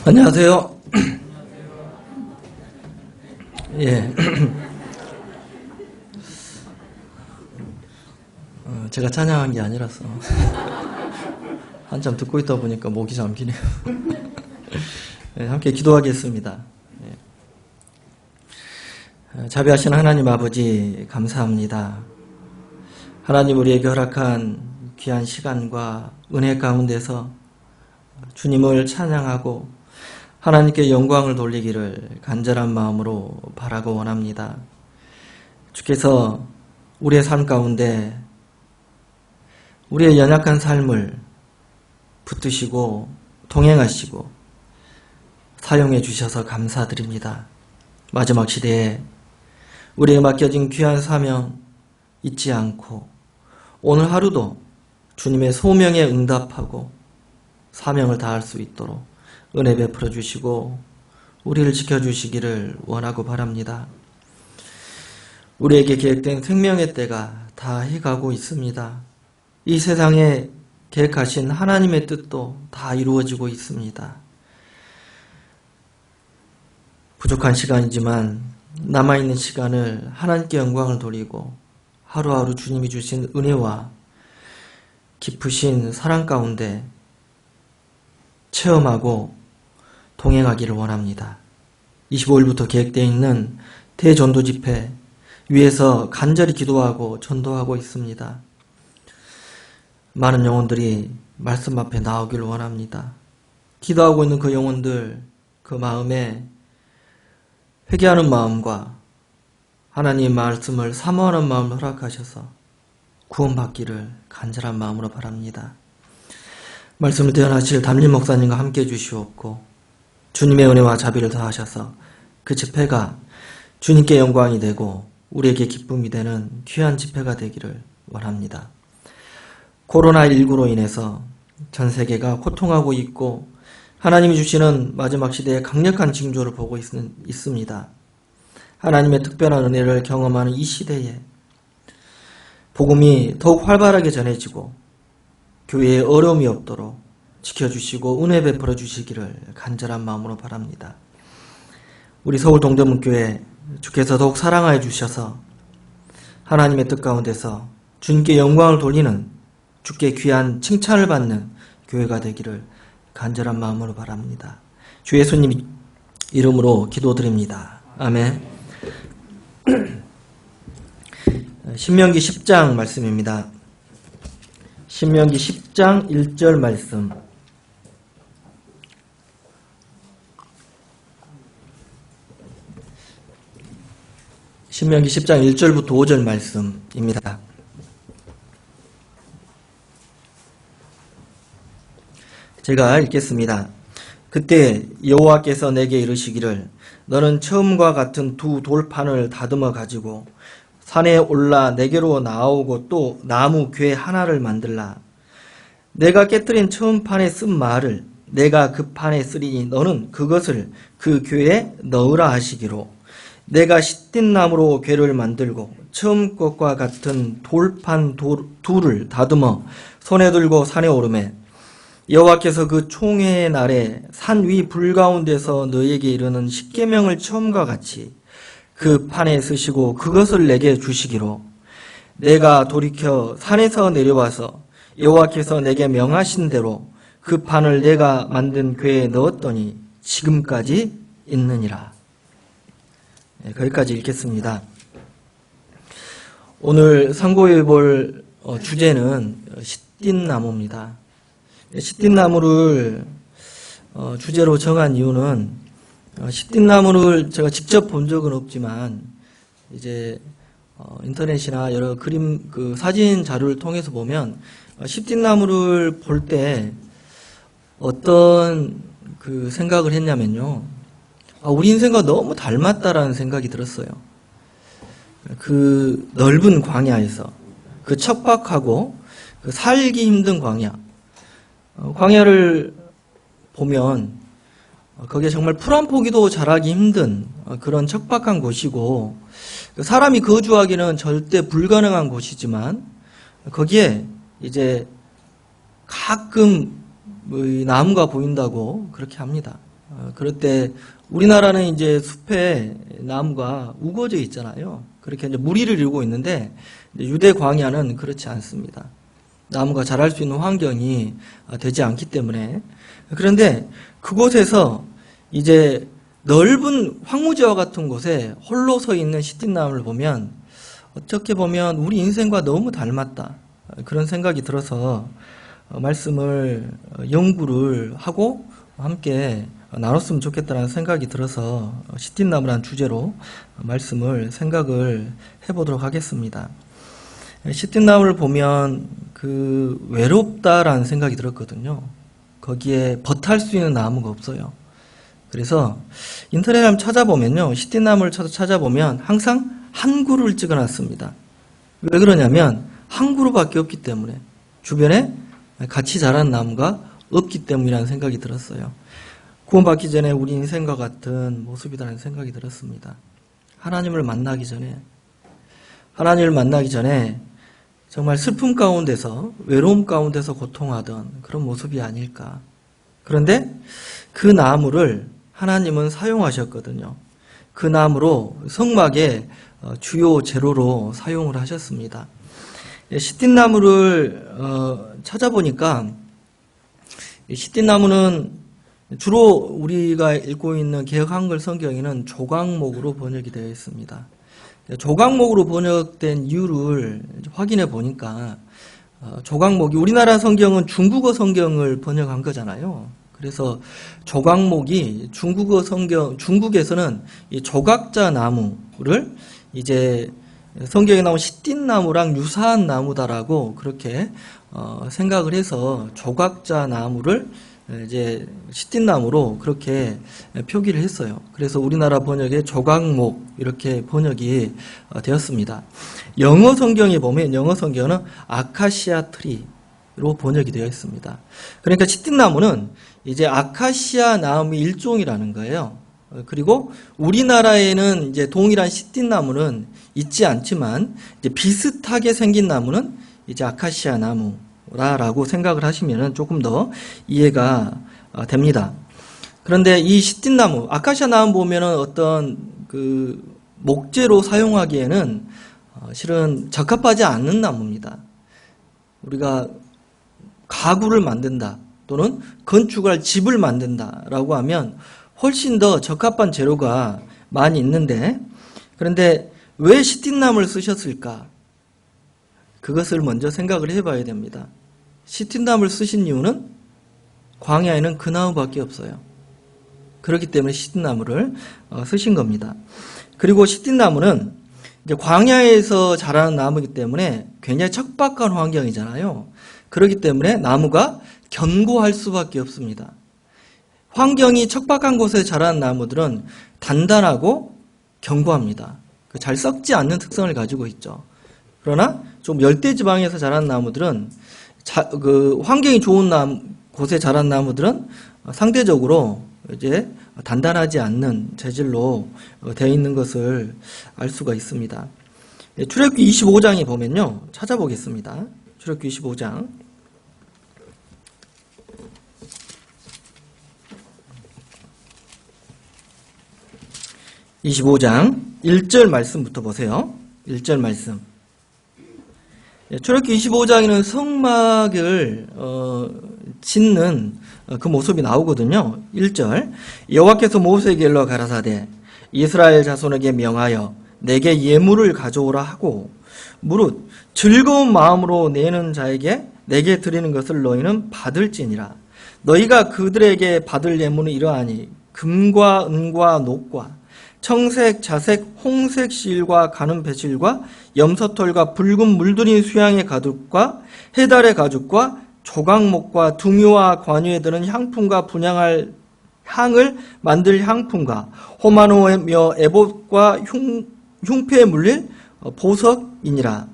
안녕하세요. 예. 제가 찬양한 게 아니라서 한참 듣고 있다 보니까 목이 잠기네요. 네, 함께 기도하겠습니다. 자비하신 하나님 아버지 감사합니다. 하나님 우리에게 허락한 귀한 시간과 은혜 가운데서 주님을 찬양하고 하나님께 영광을 돌리기를 간절한 마음으로 바라고 원합니다. 주께서 우리의 삶 가운데 우리의 연약한 삶을 붙드시고 동행하시고 사용해 주셔서 감사드립니다. 마지막 시대에 우리에게 맡겨진 귀한 사명 잊지 않고 오늘 하루도 주님의 소명에 응답하고 사명을 다할 수 있도록 은혜 베풀어 주시고 우리를 지켜주시기를 원하고 바랍니다. 우리에게 계획된 생명의 때가 다 해가고 있습니다. 이 세상에 계획하신 하나님의 뜻도 다 이루어지고 있습니다. 부족한 시간이지만 남아있는 시간을 하나님께 영광을 돌리고 하루하루 주님이 주신 은혜와 깊으신 사랑 가운데 체험하고 동행하기를 원합니다. 25일부터 계획되어 있는 대전도 집회 위에서 간절히 기도하고 전도하고 있습니다. 많은 영혼들이 말씀 앞에 나오기를 원합니다. 기도하고 있는 그 영혼들, 그 마음에 회개하는 마음과 하나님의 말씀을 사모하는 마음을 허락하셔서 구원받기를 간절한 마음으로 바랍니다. 말씀을 대언하실 담임 목사님과 함께 해주시옵고 주님의 은혜와 자비를 더하셔서 그 집회가 주님께 영광이 되고 우리에게 기쁨이 되는 귀한 집회가 되기를 원합니다. 코로나19로 인해서 전 세계가 고통하고 있고 하나님이 주시는 마지막 시대의 강력한 징조를 보고 있습니다. 하나님의 특별한 은혜를 경험하는 이 시대에 복음이 더욱 활발하게 전해지고 교회에 어려움이 없도록 지켜주시고 은혜 베풀어 주시기를 간절한 마음으로 바랍니다. 우리 서울 동대문교회 주께서 더욱 사랑하여 주셔서 하나님의 뜻 가운데서 주님께 영광을 돌리는 주께 귀한 칭찬을 받는 교회가 되기를 간절한 마음으로 바랍니다. 주 예수님 이름으로 기도드립니다. 아멘. 신명기 10장 말씀입니다. 신명기 10장 1절 말씀. 신명기 10장 1절부터 5절 말씀입니다. 제가 읽겠습니다. 그때 여호와께서 내게 이르시기를 너는 처음과 같은 두 돌판을 다듬어 가지고 산에 올라 내게로 나오고 또 나무 궤 하나를 만들라. 내가 깨뜨린 처음 판에 쓴 말을 내가 그 판에 쓰리니 너는 그것을 그 궤에 넣으라 하시기로 내가 시띠 나무로 궤를 만들고 처음 것과 같은 돌판 둘을 다듬어 손에 들고 산에 오르매 여호와께서 그 총회의 날에 산 위 불 가운데서 너에게 이르는 십계명을 처음과 같이 그 판에 쓰시고 그것을 내게 주시기로 내가 돌이켜 산에서 내려와서 여호와께서 내게 명하신 대로 그 판을 내가 만든 궤에 넣었더니 지금까지 있느니라. 거기까지 읽겠습니다. 오늘 상고해 볼 주제는 시띠나무입니다. 시띠나무를 주제로 정한 이유는 시띠나무를 제가 직접 본 적은 없지만 이제 인터넷이나 여러 그림 사진 자료를 통해서 보면 시띠나무를 볼 때 어떤 생각을 했냐면요. 우리 인생과 너무 닮았다라는 생각이 들었어요. 그 넓은 광야에서 그 척박하고 그 살기 힘든 광야. 광야를 보면 거기에 정말 풀 한 포기도 자라기 힘든 그런 척박한 곳이고 사람이 거주하기는 절대 불가능한 곳이지만 거기에 이제 가끔 나무가 보인다고 그렇게 합니다. 그럴 때 우리나라는 이제 숲에 나무가 우거져 있잖아요. 그렇게 이제 무리를 이루고 있는데 유대 광야는 그렇지 않습니다. 나무가 자랄 수 있는 환경이 되지 않기 때문에. 그런데 그곳에서 이제 넓은 황무지와 같은 곳에 홀로 서 있는 시띠나무를 보면 어떻게 보면 우리 인생과 너무 닮았다. 그런 생각이 들어서 말씀을 연구를 하고 함께 나눴으면 좋겠다는 생각이 들어서 시띠나무라는 주제로 생각을 해보도록 하겠습니다. 시띠나무를 보면 그 외롭다라는 생각이 들었거든요. 거기에 벗할 수 있는 나무가 없어요. 그래서 인터넷에 한번 찾아보면요, 시띠나무를 찾아보면 항상 한 그루를 찍어놨습니다. 왜 그러냐면 한 그루밖에 없기 때문에, 주변에 같이 자란 나무가 없기 때문이라는 생각이 들었어요. 구원받기 전에 우리 인생과 같은 모습이라는 생각이 들었습니다. 하나님을 만나기 전에 정말 슬픔 가운데서, 외로움 가운데서 고통하던 그런 모습이 아닐까. 그런데 그 나무를 하나님은 사용하셨거든요. 그 나무로 성막의 주요 재료로 사용을 하셨습니다. 시띠나무를 찾아보니까 시띠나무는 주로 우리가 읽고 있는 개역 한글 성경에는 조각목으로 번역이 되어 있습니다. 조각목으로 번역된 이유를 확인해 보니까 조각목이, 우리나라 성경은 중국어 성경을 번역한 거잖아요. 그래서 조각목이 중국에서는 이 조각자 나무를 이제 성경에 나온 시띠나무랑 유사한 나무다라고 그렇게 생각을 해서 조각자 나무를 이제 시띠나무로 그렇게 표기를 했어요. 그래서 우리나라 번역에 조각목 이렇게 번역이 되었습니다. 영어 성경에 보면 영어 성경은 아카시아 트리로 번역이 되어 있습니다. 그러니까 시띠나무는 이제 아카시아 나무의 일종이라는 거예요. 그리고 우리나라에는 이제 동일한 시띠나무는 있지 않지만 이제 비슷하게 생긴 나무는 이제 아카시아 나무라고 생각을 하시면 조금 더 이해가 됩니다. 그런데 이 시띠나무, 아카시아 나무 보면은 어떤 그 목재로 사용하기에는 실은 적합하지 않는 나무입니다. 우리가 가구를 만든다 또는 건축할 집을 만든다라고 하면 훨씬 더 적합한 재료가 많이 있는데, 그런데 왜 시띠나무를 쓰셨을까? 그것을 먼저 생각을 해봐야 됩니다. 시띠나무를 쓰신 이유는 광야에는 그 나무밖에 없어요. 그렇기 때문에 시띠나무를 쓰신 겁니다. 그리고 시띠나무는 이제 광야에서 자라는 나무이기 때문에 굉장히 척박한 환경이잖아요. 그렇기 때문에 나무가 견고할 수밖에 없습니다. 환경이 척박한 곳에 자라는 나무들은 단단하고 견고합니다. 잘 썩지 않는 특성을 가지고 있죠. 그러나 좀 열대지방에서 자라는 나무들은 환경이 좋은 곳에 자란 나무들은 상대적으로 이제 단단하지 않는 재질로 되어 있는 것을 알 수가 있습니다. 출애굽기 25장에 보면요, 찾아보겠습니다. 출애굽기 25장 1절 말씀부터 보세요. 1절 말씀. 출애굽기 25장에는 성막을 짓는 그 모습이 나오거든요. 1절. 여호와께서 모세에게 일러 가라사대 이스라엘 자손에게 명하여 내게 예물을 가져오라 하고 무릇 즐거운 마음으로 내는 자에게 내게 드리는 것을 너희는 받을지니라. 너희가 그들에게 받을 예물은 이러하니 금과 은과 녹과 청색, 자색, 홍색 실과 가는 배실과 염소털과 붉은 물들인 수양의 가죽과 해달의 가죽과 조각목과 등유와 관유에 드는 향품과 분향할 향을 만들 향품과 호마노며 에봇과 흉패에 물릴 보석이니라.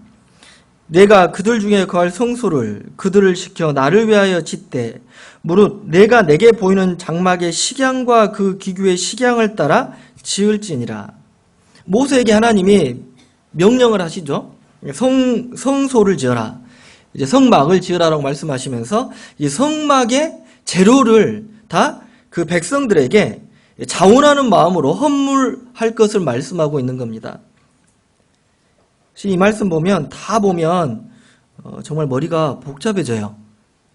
내가 그들 중에 거할 성소를 그들을 시켜 나를 위하여 짓되 무릇 내가 내게 보이는 장막의 식양과 그 기구의 식양을 따라 지을지니라. 모세에게 하나님이 명령을 하시죠. 성소를 지어라. 이제 성막을 지으라라고 말씀하시면서 이 성막의 재료를 다 그 백성들에게 자원하는 마음으로 헌물할 것을 말씀하고 있는 겁니다. 이 말씀 보면 정말 머리가 복잡해져요.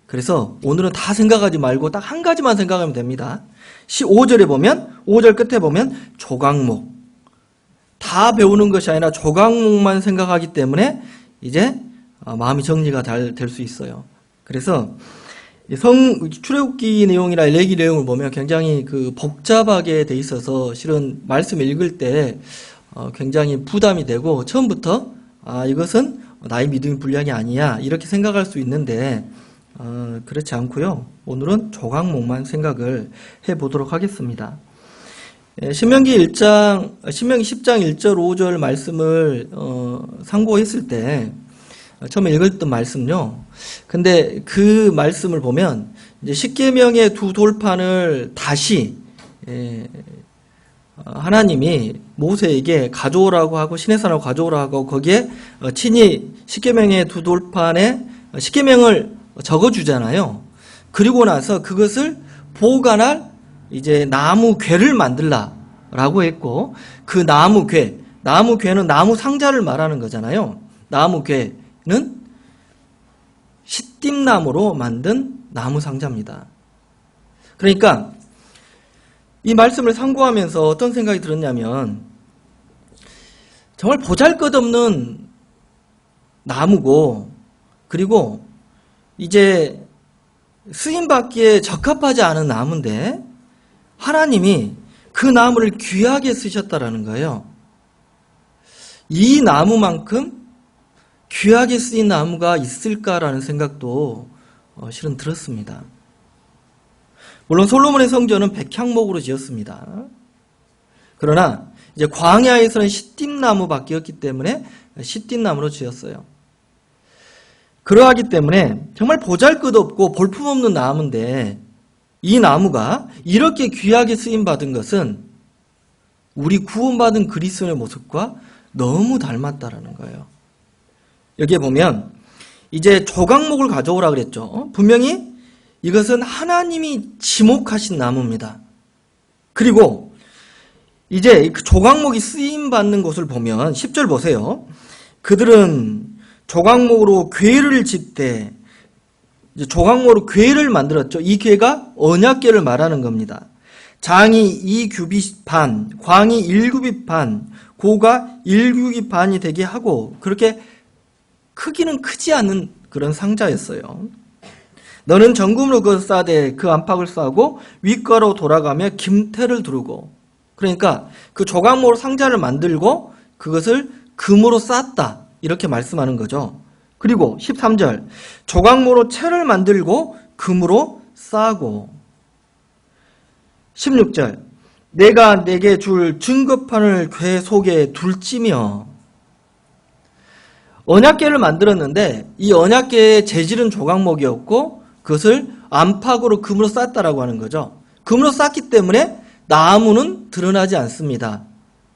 그래서 오늘은 다 생각하지 말고 딱 한 가지만 생각하면 됩니다. 5절에 보면 5절 끝에 보면 조각목. 다 배우는 것이 아니라 조각목만 생각하기 때문에 이제 마음이 정리가 잘 될 수 있어요. 그래서 출애굽기 내용이나 레위기 내용을 보면 굉장히 복잡하게 돼 있어서 실은 말씀 읽을 때 굉장히 부담이 되고 처음부터 이것은 나의 믿음의 분량이 아니야 이렇게 생각할 수 있는데 그렇지 않고요. 오늘은 조각목만 생각을 해보도록 하겠습니다. 신명기 10장 1절 5절 말씀을 상고했을 때 처음에 읽었던 말씀요. 근데 그 말씀을 보면 이제 십계명의 두 돌판을 다시 하나님이 모세에게 가져오라고 하고 시내산으로 가져오라고 하고 거기에 친히 십계명의 두 돌판에 십계명을 적어주잖아요. 그리고 나서 그것을 보관할 이제 나무 궤를 만들라라고 했고 그 나무궤는 나무 상자를 말하는 거잖아요. 나무궤는 시띠나무로 만든 나무 상자입니다. 그러니까 이 말씀을 상고하면서 어떤 생각이 들었냐면 정말 보잘것없는 나무고 그리고 이제 쓰임받기에 적합하지 않은 나무인데 하나님이 그 나무를 귀하게 쓰셨다라는 거예요. 이 나무만큼 귀하게 쓰인 나무가 있을까라는 생각도 실은 들었습니다. 물론 솔로몬의 성전은 백향목으로 지었습니다. 그러나 이제 광야에서는 시띠나무밖에 때문에 시띠나무로 지었어요. 그러하기 때문에 정말 보잘것없고 볼품없는 나무인데 이 나무가 이렇게 귀하게 쓰임받은 것은 우리 구원받은 그리스도의 모습과 너무 닮았다라는 거예요. 여기에 보면 이제 조각목을 가져오라 그랬죠. 분명히 이것은 하나님이 지목하신 나무입니다. 그리고 이제 그 조각목이 쓰임받는 것을 보면 10절 보세요. 그들은 조각목으로 궤를 짓되 조각목으로 궤를 만들었죠. 이 궤가 언약궤를 말하는 겁니다. 장이 2규빗 반, 광이 1규빗 반, 고가 1규빗 반이 되게 하고 그렇게 크기는 크지 않은 그런 상자였어요. 너는 정금으로 그것을 싸되 그 안팎을 싸고 윗가로 돌아가며 김태를 두르고 그러니까 그 조각목으로 상자를 만들고 그것을 금으로 쌌다 이렇게 말씀하는 거죠. 그리고 13절 조각목으로 채를 만들고 금으로 싸고 16절 내가 내게 줄 증거판을 궤 속에 둘지며 언약궤를 만들었는데 이 언약궤의 재질은 조각목이었고 그것을 안팎으로 금으로 쌌다라고 하는 거죠. 금으로 쌌기 때문에 나무는 드러나지 않습니다.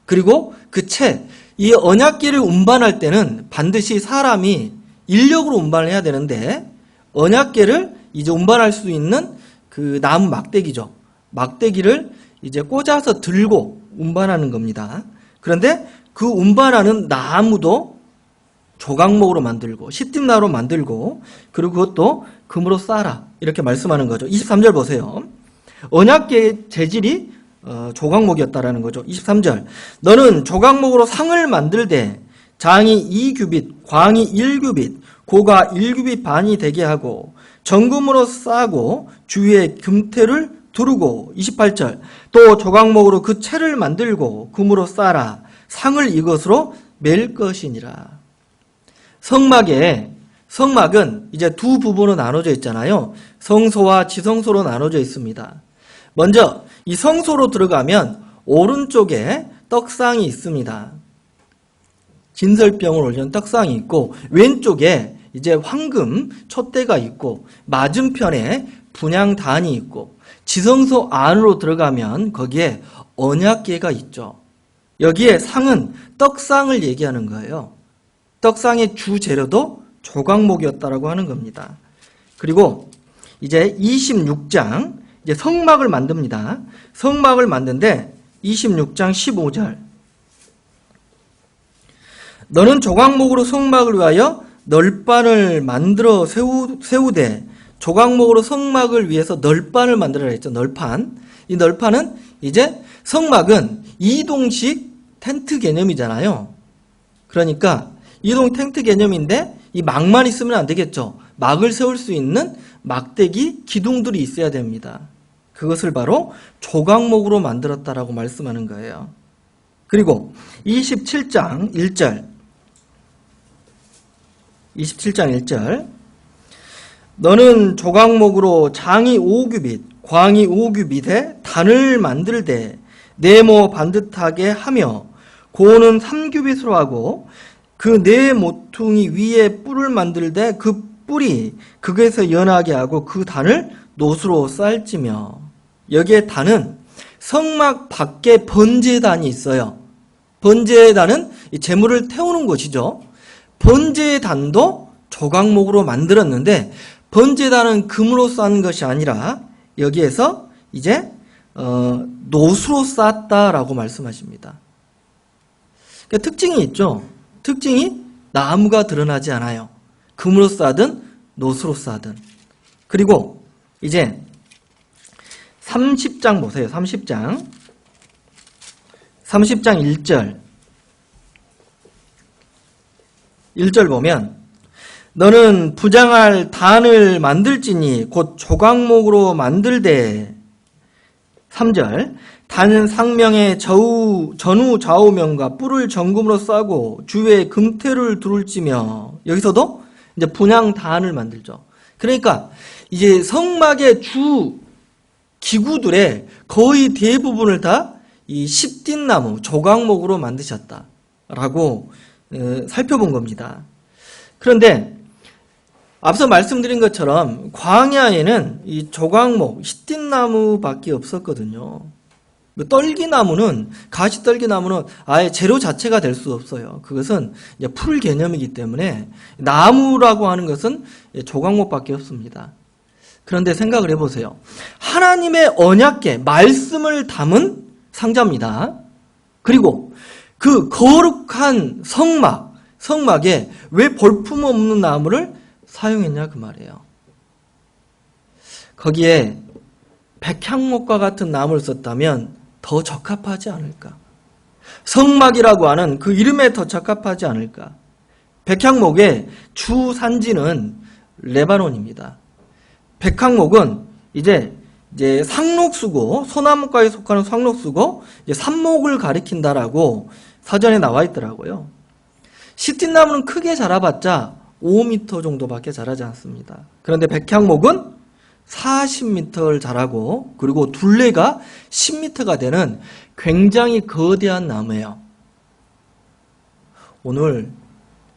그리고 그 채, 이 언약궤를 운반할 때는 반드시 사람이 인력으로 운반을 해야 되는데 언약궤를 이제 운반할 수 있는 그 나무 막대기죠. 막대기를 이제 꽂아서 들고 운반하는 겁니다. 그런데 그 운반하는 나무도 조각목으로 만들고 시띠나무로 만들고 그리고 그것도 금으로 싸라 이렇게 말씀하는 거죠. 23절 보세요. 언약궤의 재질이 조각목이었다라는 거죠. 23절 너는 조각목으로 상을 만들되 장이 2규빗, 광이 1규빗, 고가 1규빗 반이 되게 하고 정금으로 싸고 주위에 금태를 두르고 28절 또 조각목으로 그 채를 만들고 금으로 싸라 상을 이것으로 맬 것이니라. 성막은 이제 두 부분으로 나눠져 있잖아요. 성소와 지성소로 나눠져 있습니다. 먼저 이 성소로 들어가면 오른쪽에 떡상이 있습니다. 진설병을 올려놓은 떡상이 있고 왼쪽에 이제 황금 촛대가 있고 맞은편에 분향단이 있고 지성소 안으로 들어가면 거기에 언약궤가 있죠. 여기에 상은 떡상을 얘기하는 거예요. 떡상의 주 재료도 조각목이었다라고 하는 겁니다. 그리고 이제 26장 이제 성막을 만듭니다. 성막을 만드는데 26장 15절. 너는 조각목으로 성막을 위하여 널판을 만들어 세우되 조각목으로 성막을 위해서 널판을 만들어라 했죠. 널판. 이 널판은 이제 성막은 이동식 텐트 개념이잖아요. 그러니까 이동 텐트 개념인데 이 막만 있으면 안 되겠죠. 막을 세울 수 있는 막대기 기둥들이 있어야 됩니다. 그것을 바로 조각목으로 만들었다라고 말씀하는 거예요. 그리고 27장 1절. 27장 1절. 너는 조각목으로 장이 5규빗, 광이 5규빗에 단을 만들되 네모 반듯하게 하며 고는 3규빗으로 하고 그 네 모퉁이 위에 뿔을 만들되 그 뿔이 극에서 연하게 하고 그 단을 노수로 쌓을지며. 여기에 단은 성막 밖에 번제단이 있어요. 번제단은 제물을 태우는 곳이죠. 번제단도 조각목으로 만들었는데 번제단은 금으로 쌓은 것이 아니라 여기에서 이제 노수로 쌓았다라고 말씀하십니다. 그러니까 특징이 있죠. 특징이 나무가 드러나지 않아요. 금으로 쌓든 노수로 쌓든. 그리고 이제 30장 보세요. 30장 1절. 1절 보면 너는 부장할 단을 만들지니 곧 조각목으로 만들되 3절 단 상명의 전후 좌우면과 뿔을 정금으로 싸고 주위에 금테를 두를지며. 여기서도 이제 분향 단을 만들죠. 그러니까 이제 성막의 주 기구들의 거의 대부분을 다 이 십딘나무 조각목으로 만드셨다라고 살펴본 겁니다. 그런데 앞서 말씀드린 것처럼 광야에는 이 조각목, 십딘나무밖에 없었거든요. 떨기나무는, 가시떨기나무는 아예 재료 자체가 될 수 없어요. 그것은 이제 풀 개념이기 때문에 나무라고 하는 것은 조각목밖에 없습니다. 그런데 생각을 해보세요. 하나님의 언약궤, 말씀을 담은 상자입니다. 그리고 그 거룩한 성막에 왜 볼품없는 나무를 사용했냐 그 말이에요. 거기에 백향목과 같은 나무를 썼다면 더 적합하지 않을까? 성막이라고 하는 그 이름에 더 적합하지 않을까? 백향목의 주 산지는 레바논입니다. 백향목은 이제 상록수고, 소나무과에 속하는 상록수고 삽목을 가리킨다라고 사전에 나와 있더라고요. 시틴나무는 크게 자라봤자 5m 정도밖에 자라지 않습니다. 그런데 백향목은 40m를 자라고 그리고 둘레가 10m가 되는 굉장히 거대한 나무예요. 오늘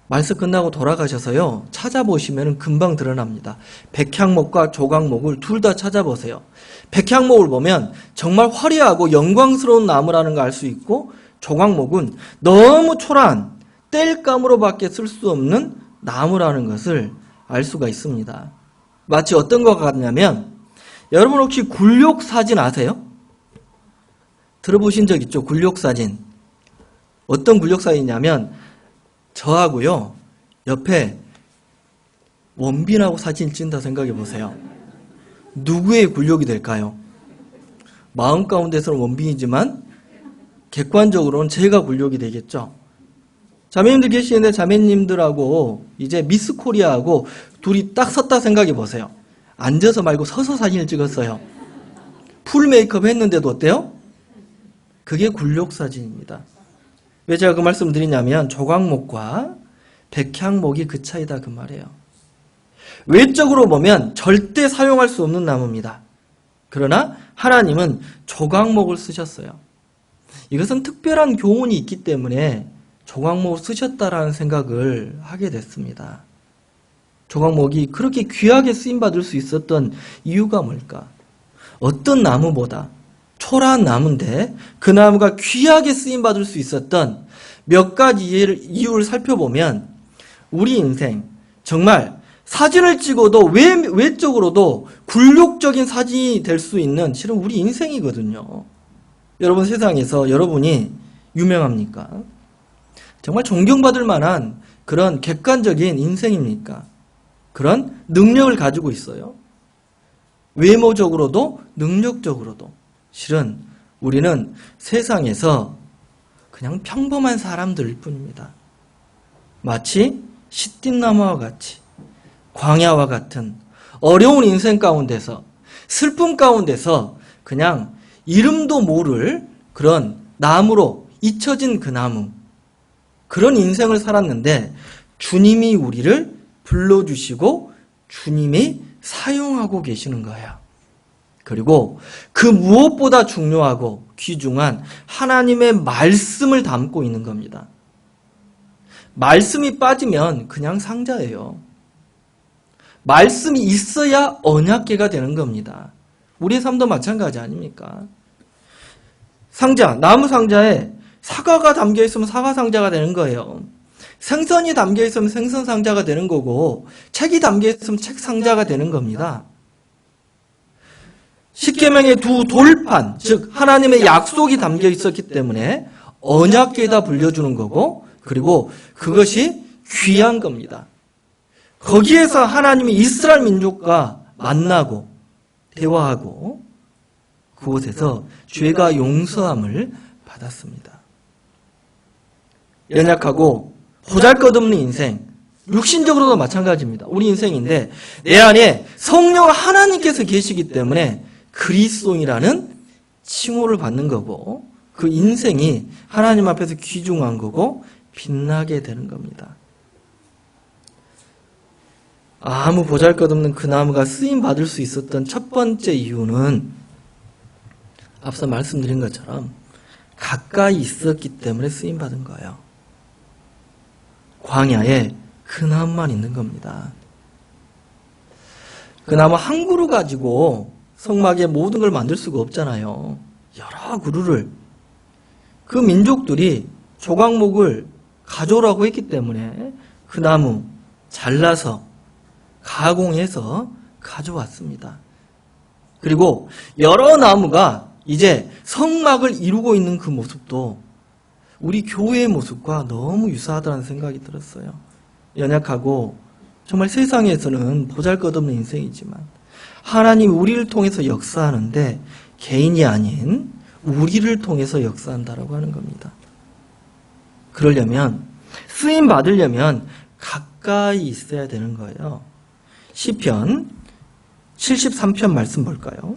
말씀 끝나고 돌아가셔서요, 찾아보시면 금방 드러납니다. 백향목과 조각목을 둘 다 찾아보세요. 백향목을 보면 정말 화려하고 영광스러운 나무라는 걸 알 수 있고, 조각목은 너무 초라한 땔감으로밖에 쓸 수 없는 나무라는 것을 알 수가 있습니다. 마치 어떤 것 같냐면, 여러분 혹시 굴욕사진 아세요? 들어보신 적 있죠? 굴욕사진. 어떤 굴욕사진이냐면 저하고요, 옆에 원빈하고 사진 찍는다 생각해 보세요. 누구의 굴욕이 될까요? 마음 가운데서는 원빈이지만 객관적으로는 제가 굴욕이 되겠죠. 자매님들 계시는데 자매님들하고 이제 미스 코리아하고 둘이 딱 섰다 생각해 보세요. 앉아서 말고 서서 사진을 찍었어요. 풀 메이크업 했는데도 어때요? 그게 굴욕 사진입니다. 왜 제가 그 말씀을 드리냐면 조각목과 백향목이 그 차이다 그 말이에요. 외적으로 보면 절대 사용할 수 없는 나무입니다. 그러나 하나님은 조각목을 쓰셨어요. 이것은 특별한 교훈이 있기 때문에 조각목을 쓰셨다라는 생각을 하게 됐습니다. 조각목이 그렇게 귀하게 쓰임받을 수 있었던 이유가 뭘까? 어떤 나무보다 초라한 나무인데 그 나무가 귀하게 쓰임받을 수 있었던 몇 가지 이유를 살펴보면 우리 인생 정말 사진을 찍어도 외적으로도 굴욕적인 사진이 될 수 있는 실은 우리 인생이거든요. 여러분 세상에서 여러분이 유명합니까? 정말 존경받을 만한 그런 객관적인 인생입니까? 그런 능력을 가지고 있어요. 외모적으로도 능력적으로도 실은 우리는 세상에서 그냥 평범한 사람들일 뿐입니다. 마치 시띠나무와 같이 광야와 같은 어려운 인생 가운데서 슬픔 가운데서 그냥 이름도 모를 그런 나무로 잊혀진 그 나무, 그런 인생을 살았는데 주님이 우리를 불러주시고 주님이 사용하고 계시는 거예요. 그리고 그 무엇보다 중요하고 귀중한 하나님의 말씀을 담고 있는 겁니다. 말씀이 빠지면 그냥 상자예요. 말씀이 있어야 언약궤가 되는 겁니다. 우리의 삶도 마찬가지 아닙니까? 상자, 나무 상자에 사과가 담겨 있으면 사과 상자가 되는 거예요. 생선이 담겨 있으면 생선 상자가 되는 거고, 책이 담겨 있으면 책 상자가 되는 겁니다. 십계명의 두 돌판, 즉 하나님의 약속이 담겨 있었기 때문에 언약궤에다 불려주는 거고, 그리고 그것이 귀한 겁니다. 거기에서 하나님이 이스라엘 민족과 만나고 대화하고 그곳에서 죄가 용서함을 받았습니다. 연약하고 보잘것없는 인생, 육신적으로도 마찬가지입니다. 우리 인생인데 내 안에 성령 하나님께서 계시기 때문에 그리스도인이라는 칭호를 받는 거고, 그 인생이 하나님 앞에서 귀중한 거고 빛나게 되는 겁니다. 아무 보잘것없는 그 나무가 쓰임받을 수 있었던 첫 번째 이유는 앞서 말씀드린 것처럼 가까이 있었기 때문에 쓰임받은 거예요. 광야에 그 나무만 있는 겁니다. 그 나무 한 그루 가지고 성막에 모든 걸 만들 수가 없잖아요. 여러 그루를. 그 민족들이 조각목을 가져오라고 했기 때문에 그 나무 잘라서 가공해서 가져왔습니다. 그리고 여러 나무가 이제 성막을 이루고 있는 그 모습도 우리 교회의 모습과 너무 유사하다는 생각이 들었어요. 연약하고 정말 세상에서는 보잘것없는 인생이지만 하나님 우리를 통해서 역사하는데 개인이 아닌 우리를 통해서 역사한다라고 하는 겁니다. 그러려면, 쓰임 받으려면 가까이 있어야 되는 거예요. 시편 73편 말씀 볼까요?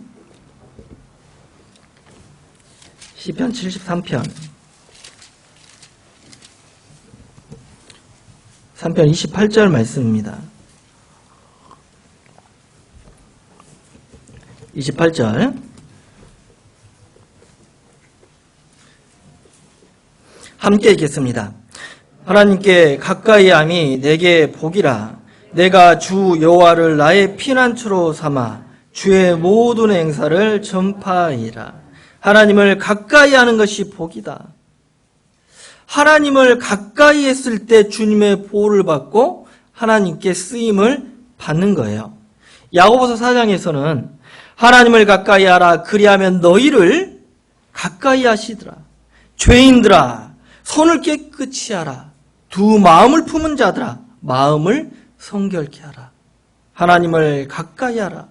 시편 73편 3편 28절 말씀입니다. 28절 함께 읽겠습니다. 하나님께 가까이 함이 내게 복이라. 내가 주 여호와를 나의 피난처로 삼아 주의 모든 행사를 전파하리라. 하나님을 가까이 하는 것이 복이다. 하나님을 가까이 했을 때 주님의 보호를 받고 하나님께 쓰임을 받는 거예요. 야고보서 4장에서는 하나님을 가까이 하라. 그리하면 너희를 가까이 하시더라. 죄인들아, 손을 깨끗이 하라. 두 마음을 품은 자들아, 마음을 성결케 하라. 하나님을 가까이 하라.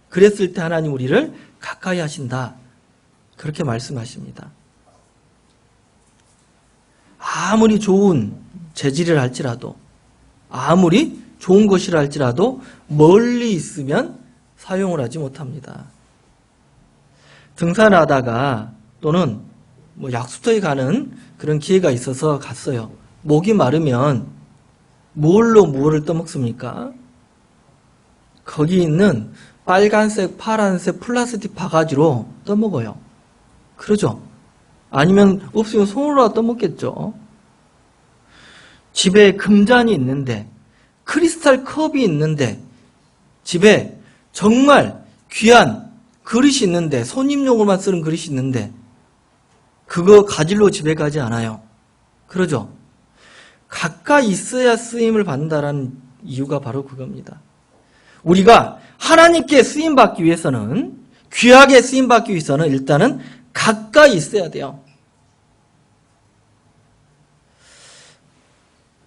그랬을 때 하나님 우리를 가까이 하신다. 그렇게 말씀하십니다. 아무리 좋은 재질을 할지라도, 아무리 좋은 것이라 할지라도 멀리 있으면 사용을 하지 못합니다. 등산하다가 또는 약수터에 가는 그런 기회가 있어서 갔어요. 목이 마르면 뭘로 무엇을 떠먹습니까? 거기 있는 빨간색, 파란색 플라스틱 바가지로 떠먹어요. 그러죠? 아니면 없으면 손으로 떠먹겠죠. 집에 금잔이 있는데, 크리스탈 컵이 있는데, 집에 정말 귀한 그릇이 있는데, 손님용으로만 쓰는 그릇이 있는데 그거 가지러 집에 가지 않아요. 그러죠? 가까이 있어야 쓰임을 받는다라는 이유가 바로 그겁니다. 우리가 하나님께 쓰임받기 위해서는, 귀하게 쓰임받기 위해서는 일단은 가까이 있어야 돼요.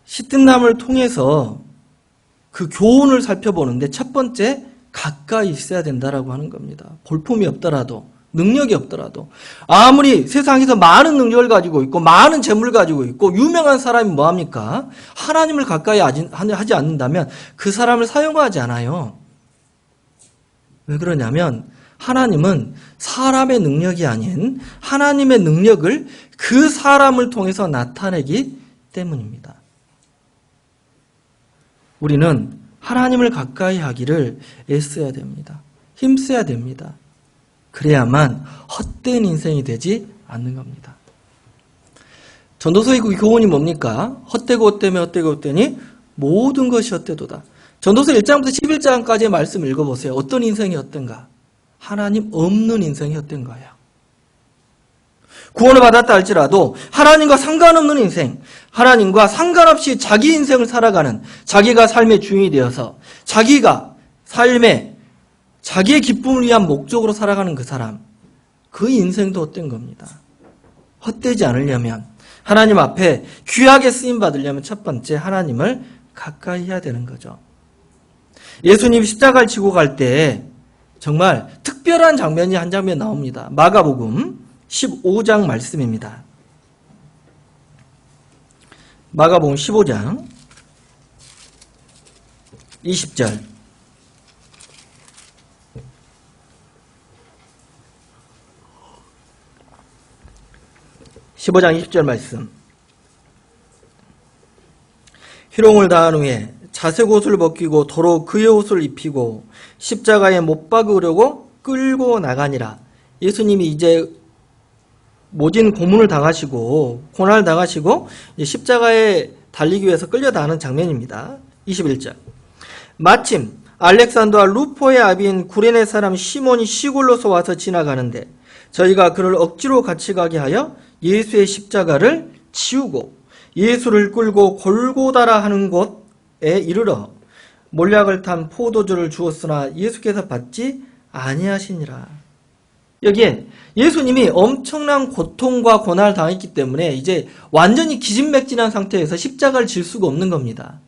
시뜬남을 통해서 그 교훈을 살펴보는데 첫 번째, 가까이 있어야 된다라고 하는 겁니다. 볼품이 없더라도, 능력이 없더라도, 아무리 세상에서 많은 능력을 가지고 있고 많은 재물을 가지고 있고 유명한 사람이 뭐합니까? 하나님을 가까이 하지 않는다면 그 사람을 사용하지 않아요. 왜 그러냐면 하나님은 사람의 능력이 아닌 하나님의 능력을 그 사람을 통해서 나타내기 때문입니다. 우리는 하나님을 가까이 하기를 애써야 됩니다. 힘써야 됩니다. 그래야만 헛된 인생이 되지 않는 겁니다. 전도서의 그 교훈이 뭡니까? 헛되고 헛되며 헛되고 헛되니 모든 것이 헛되도다. 전도서 1장부터 11장까지의 말씀 읽어보세요. 어떤 인생이 헛된가? 하나님 없는 인생이 헛된 거예요. 구원을 받았다 할지라도 하나님과 상관없는 인생, 하나님과 상관없이 자기 인생을 살아가는, 자기가 삶의 주인이 되어서 자기가 삶의 자기의 기쁨을 위한 목적으로 살아가는 그 사람, 그 인생도 헛된 겁니다. 헛되지 않으려면, 하나님 앞에 귀하게 쓰임받으려면 첫 번째 하나님을 가까이 해야 되는 거죠. 예수님이 십자가를 지고 갈 때 정말 특별한 장면이 한 장면 나옵니다. 마가복음 15장 말씀입니다. 마가복음 15장 20절. 15장 20절 말씀. 희롱을 당한 후에 자색 옷을 벗기고 도로 그의 옷을 입히고 십자가에 못 박으려고 끌고 나가니라. 예수님이 이제 모진 고문을 당하시고 고난을 당하시고 십자가에 달리기 위해서 끌려다니는 장면입니다. 21절. 마침 알렉산더와 루포의 아비인 구레네 사람 시몬이 시골로서 와서 지나가는데 저희가 그를 억지로 같이 가게 하여 예수의 십자가를 치우고 예수를 끌고 골고다라 하는 곳에 이르러 몰약을 탄 포도주를 주었으나 예수께서 받지 아니하시니라. 여기에 예수님이 엄청난 고통과 고난을 당했기 때문에 이제 완전히 기진맥진한 상태에서 십자가를 질 수가 없는 겁니다.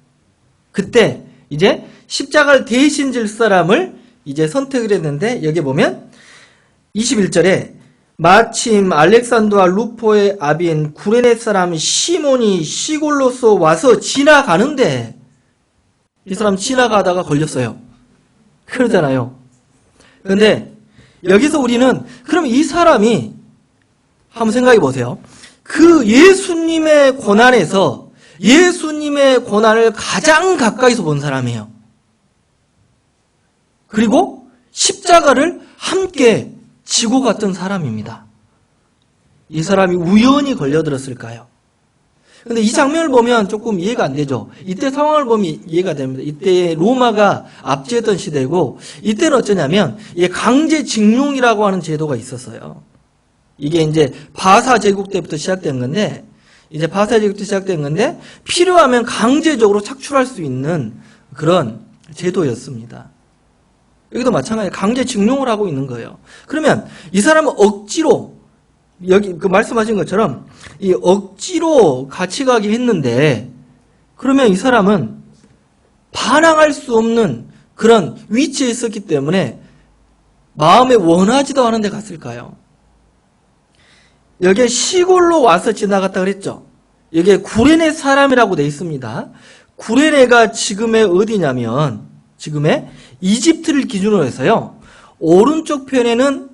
그때 이제 십자가를 대신 질 사람을 이제 선택을 했는데 여기 보면 21절에 마침 알렉산더와 루포의 아비인 구레네 사람 시몬이 시골로서 와서 지나가는데 이 사람 지나가다가 걸렸어요. 그러잖아요. 그런데 여기서 우리는 그럼 이 사람이 한번 생각해 보세요. 그 예수님의 고난에서 예수님의 고난을 가장 가까이서 본 사람이에요. 그리고 십자가를 함께 지고 갔던 사람입니다. 이 사람이 우연히 걸려들었을까요? 근데 이 장면을 보면 조금 이해가 안 되죠. 이때 상황을 보면 이해가 됩니다. 이때 로마가 압제했던 시대고 이때는 어쩌냐면 강제징용이라고 하는 제도가 있었어요. 이게 이제 바사 제국 때부터 시작된 건데 필요하면 강제적으로 착출할 수 있는 그런 제도였습니다. 여기도 마찬가지로 강제징용을 하고 있는 거예요. 그러면 이 사람은 억지로 여기 그 말씀하신 것처럼 이 억지로 같이 가게 했는데 그러면 이 사람은 반항할 수 없는 그런 위치에 있었기 때문에 마음에 원하지도 않은 데 갔을까요? 여기에 시골로 와서 지나갔다 그랬죠. 여기에 구레네 사람이라고 돼 있습니다. 구레네가 지금의 어디냐면 지금의 이집트를 기준으로 해서요. 오른쪽 편에는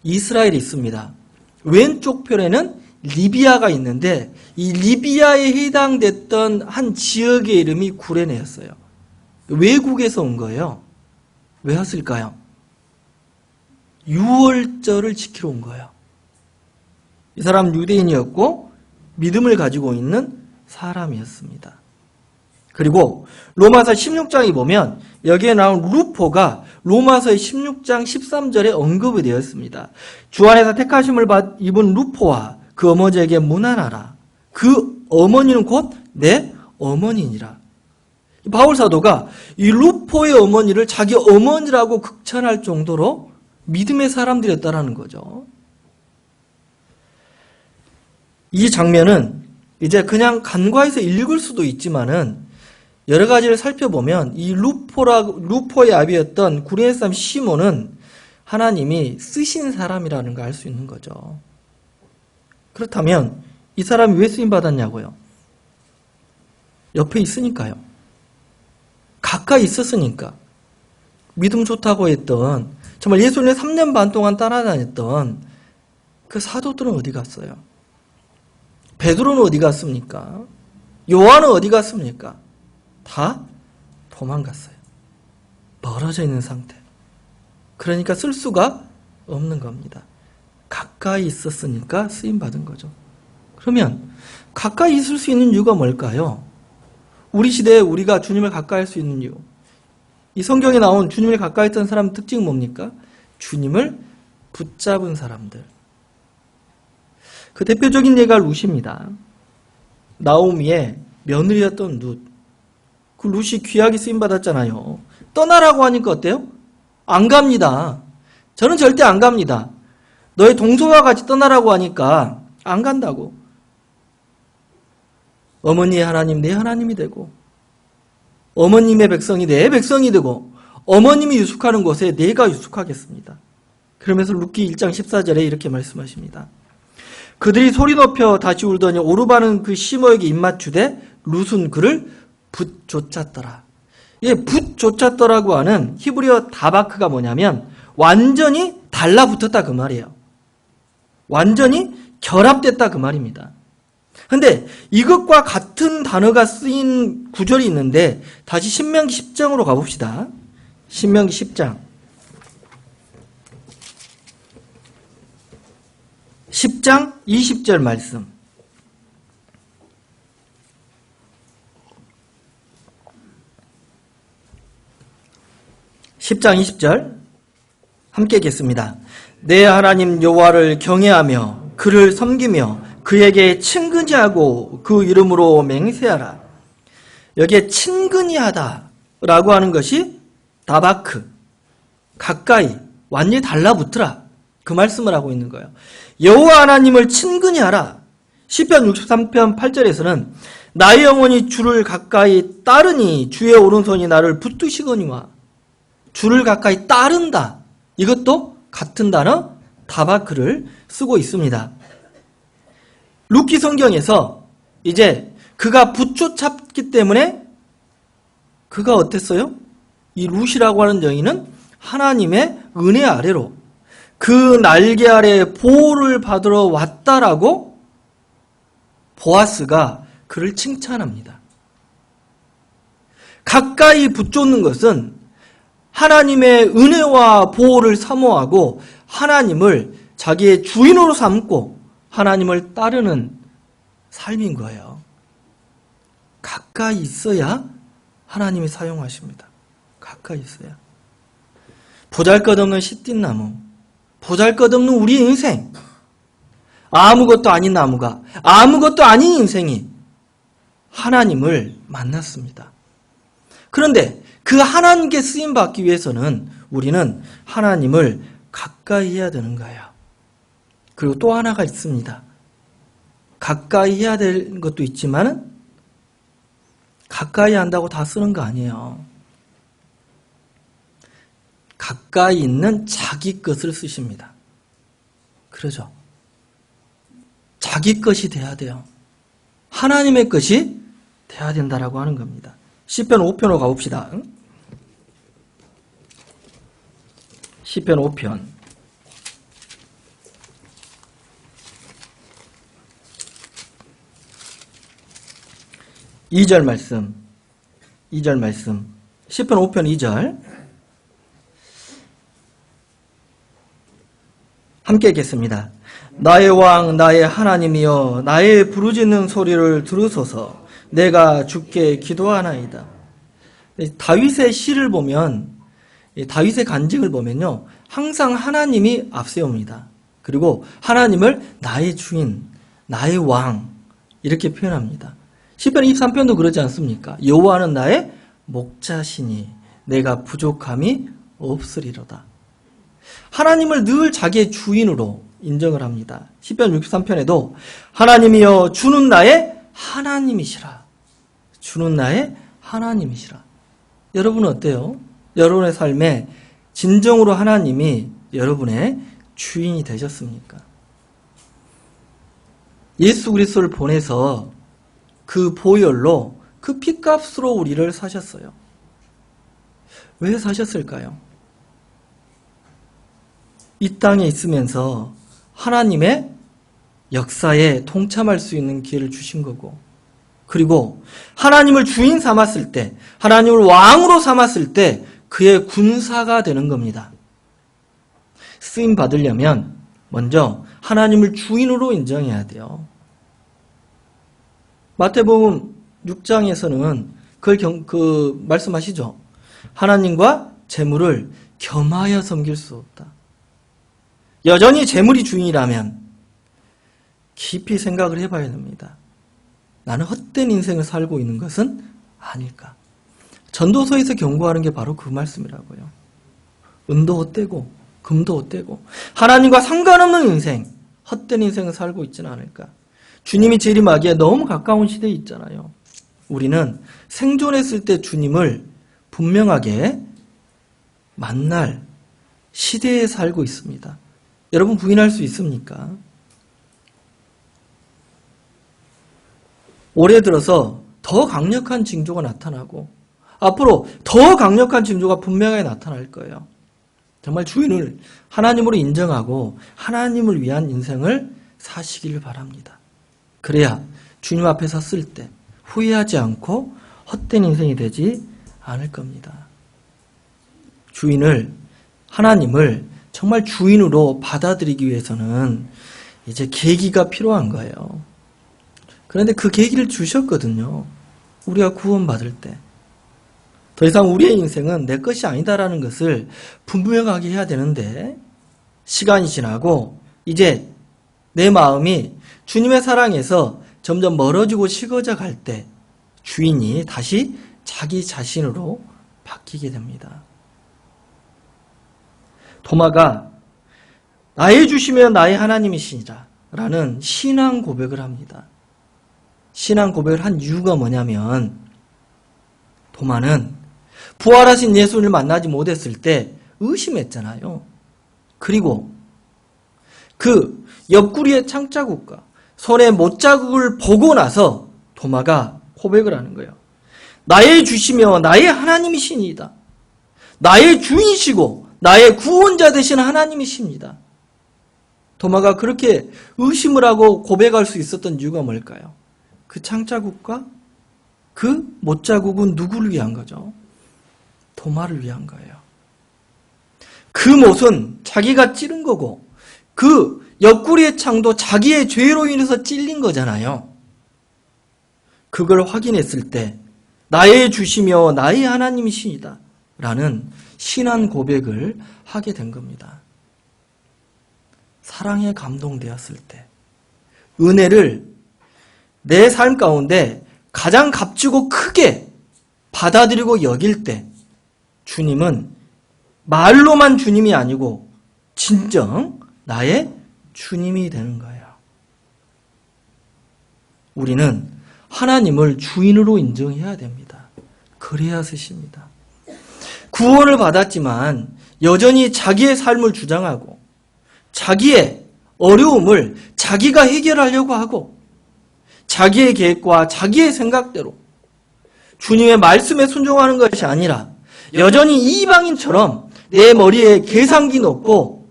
이스라엘이 있습니다. 왼쪽 편에는 리비아가 있는데 이 리비아에 해당됐던 한 지역의 이름이 구레네였어요. 외국에서 온 거예요. 왜 왔을까요? 유월절을 지키러 온 거예요. 이 사람은 유대인이었고 믿음을 가지고 있는 사람이었습니다. 그리고 로마서 16장에 보면 여기에 나온 루포가 로마서의 16장 13절에 언급이 되었습니다. 주 안에서 택하심을 입은 루포와 그 어머니에게 문안하라. 그 어머니는 곧 내 어머니니라. 바울 사도가 이 루포의 어머니를 자기 어머니라고 극찬할 정도로 믿음의 사람들이었다라는 거죠. 이 장면은 이제 그냥 간과해서 읽을 수도 있지만은 여러 가지를 살펴보면 이 루포의 아비였던 구레네 사람 시몬은 하나님이 쓰신 사람이라는 걸 알 수 있는 거죠. 그렇다면 이 사람이 왜 쓰임 받았냐고요? 옆에 있으니까요. 가까이 있었으니까. 믿음 좋다고 했던, 정말 예수님을 3년 반 동안 따라다녔던 그 사도들은 어디 갔어요? 베드로는 어디 갔습니까? 요한은 어디 갔습니까? 다 도망갔어요. 멀어져 있는 상태. 그러니까 쓸 수가 없는 겁니다. 가까이 있었으니까 쓰임받은 거죠. 그러면 가까이 있을 수 있는 이유가 뭘까요? 우리 시대에 우리가 주님을 가까이 할 수 있는 이유. 이 성경에 나온 주님을 가까이 했던 사람 특징은 뭡니까? 주님을 붙잡은 사람들. 그 대표적인 예가 룻입니다. 나오미의 며느리였던 룻. 그 룻이 귀하게 쓰임받았잖아요. 떠나라고 하니까 어때요? 안 갑니다. 저는 절대 안 갑니다. 너의 동서와 같이 떠나라고 하니까 안 간다고. 어머니의 하나님 내 하나님이 되고, 어머님의 백성이 내 백성이 되고, 어머님이 유숙하는 곳에 내가 유숙하겠습니다. 그러면서 룻기 1장 14절에 이렇게 말씀하십니다. 그들이 소리 높여 다시 울더니 오르바는 그 시모에게 입맞추되 룻은 그를 붙쫓았더라. 예, 붙쫓았더라고 하는 히브리어 다바크가 뭐냐면 완전히 달라붙었다 그 말이에요. 완전히 결합됐다 그 말입니다. 근데 이것과 같은 단어가 쓰인 구절이 있는데 다시 신명기 10장으로 가봅시다. 신명기 10장 10장 20절 말씀. (10장 20절) 함께 읽겠습니다. 내 하나님 여호와를 경외하며 그를 섬기며 그에게 친근히 하고 그 이름으로 맹세하라. 여기에 친근히 하다라고 하는 것이 다바크, 가까이, 완전히 달라붙으라, 그 말씀을 하고 있는 거예요. 여호와 하나님을 친근히 하라. 시편 63편 8절에서는 나의 영혼이 주를 가까이 따르니 주의 오른손이 나를 붙드시거니와. 주를 가까이 따른다. 이것도 같은 단어 다바크를 쓰고 있습니다. 룻기 성경에서 이제 그가 붙쫓았기 때문에 그가 어땠어요? 이 룻이라고 하는 여인은 하나님의 은혜 아래로 그 날개 아래 보호를 받으러 왔다라고 보아스가 그를 칭찬합니다. 가까이 붙쫓는 것은 하나님의 은혜와 보호를 사모하고 하나님을 자기의 주인으로 삼고 하나님을 따르는 삶인 거예요. 가까이 있어야 하나님이 사용하십니다. 가까이 있어야. 보잘것없는 시띠나무, 보잘것없는 우리 인생, 아무것도 아닌 나무가, 아무것도 아닌 인생이 하나님을 만났습니다. 그런데 그 하나님께 쓰임받기 위해서는 우리는 하나님을 가까이 해야 되는 거예요. 그리고 또 하나가 있습니다. 가까이 해야 될 것도 있지만 가까이 한다고 다 쓰는 거 아니에요. 가까이 있는 자기 것을 쓰십니다. 그러죠. 자기 것이 돼야 돼요. 하나님의 것이 돼야 된다라고 하는 겁니다. 시편 5편으로 가봅시다. 시편 5편 2절 말씀. 2절 말씀. 시편 5편 2절. 함께 읽겠습니다. 나의 왕 나의 하나님이여 나의 부르짖는 소리를 들으소서. 내가 주께 기도하나이다. 다윗의 시를 보면, 다윗의 간증을 보면요, 항상 하나님이 앞세웁니다. 그리고 하나님을 나의 주인, 나의 왕 이렇게 표현합니다. 시편 23편도 그러지 않습니까? 여호와는 나의 목자시니 내가 부족함이 없으리로다. 하나님을 늘 자기의 주인으로 인정을 합니다. 시편 63편에도 하나님이여 주는 나의 하나님이시라. 주는 나의 하나님이시라. 여러분은 어때요? 여러분의 삶에 진정으로 하나님이 여러분의 주인이 되셨습니까? 예수 그리스도를 보내서 그 보혈로 그 핏값으로 우리를 사셨어요. 왜 사셨을까요? 이 땅에 있으면서 하나님의 역사에 동참할 수 있는 기회를 주신 거고, 그리고 하나님을 주인 삼았을 때, 하나님을 왕으로 삼았을 때 그의 군사가 되는 겁니다. 쓰임 받으려면 먼저 하나님을 주인으로 인정해야 돼요. 마태복음 6장에서는 그걸 말씀하시죠. 하나님과 재물을 겸하여 섬길 수 없다. 여전히 재물이 주인이라면 깊이 생각을 해봐야 됩니다. 나는 헛된 인생을 살고 있는 것은 아닐까. 전도서에서 경고하는 게 바로 그 말씀이라고요. 은도 헛되고 금도 헛되고 하나님과 상관없는 인생, 헛된 인생을 살고 있지는 않을까. 주님이 재림하기에 너무 가까운 시대에 있잖아요. 우리는 생존했을 때 주님을 분명하게 만날 시대에 살고 있습니다. 여러분 부인할 수 있습니까? 올해 들어서 더 강력한 징조가 나타나고 앞으로 더 강력한 징조가 분명하게 나타날 거예요. 정말 주인을 하나님으로 인정하고 하나님을 위한 인생을 사시길 바랍니다. 그래야 주님 앞에 섰을 때 후회하지 않고 헛된 인생이 되지 않을 겁니다. 하나님을 정말 주인으로 받아들이기 위해서는 이제 계기가 필요한 거예요. 그런데 그 계기를 주셨거든요. 우리가 구원받을 때. 더 이상 우리의 인생은 내 것이 아니다라는 것을 분명하게 해야 되는데 시간이 지나고 이제 내 마음이 주님의 사랑에서 점점 멀어지고 식어져 갈 때 주인이 다시 자기 자신으로 바뀌게 됩니다. 도마가 나의 주시며 나의 하나님이시니라 라는 신앙 고백을 합니다. 신앙 고백을 한 이유가 뭐냐면 도마는 부활하신 예수를 만나지 못했을 때 의심했잖아요. 그리고 그 옆구리의 창자국과 손의 못자국을 보고 나서 도마가 고백을 하는 거예요. 나의 주시며 나의 하나님이시니이다. 나의 주인이시고 나의 구원자 되신 하나님이십니다. 도마가 그렇게 의심을 하고 고백할 수 있었던 이유가 뭘까요? 그 창자국과 그 못자국은 누구를 위한 거죠? 도마를 위한 거예요. 그 못은 자기가 찌른 거고 그 옆구리의 창도 자기의 죄로 인해서 찔린 거잖아요. 그걸 확인했을 때 나의 주시며 나의 하나님이시니다 라는 신앙 고백을 하게 된 겁니다. 사랑에 감동되었을 때 은혜를 내 삶 가운데 가장 값지고 크게 받아들이고 여길 때 주님은 말로만 주님이 아니고 진정 나의 주님이 되는 거예요. 우리는 하나님을 주인으로 인정해야 됩니다. 그래야 쓰십니다. 구원을 받았지만 여전히 자기의 삶을 주장하고 자기의 어려움을 자기가 해결하려고 하고 자기의 계획과 자기의 생각대로 주님의 말씀에 순종하는 것이 아니라 여전히 이방인처럼 내 머리에 계산기 놓고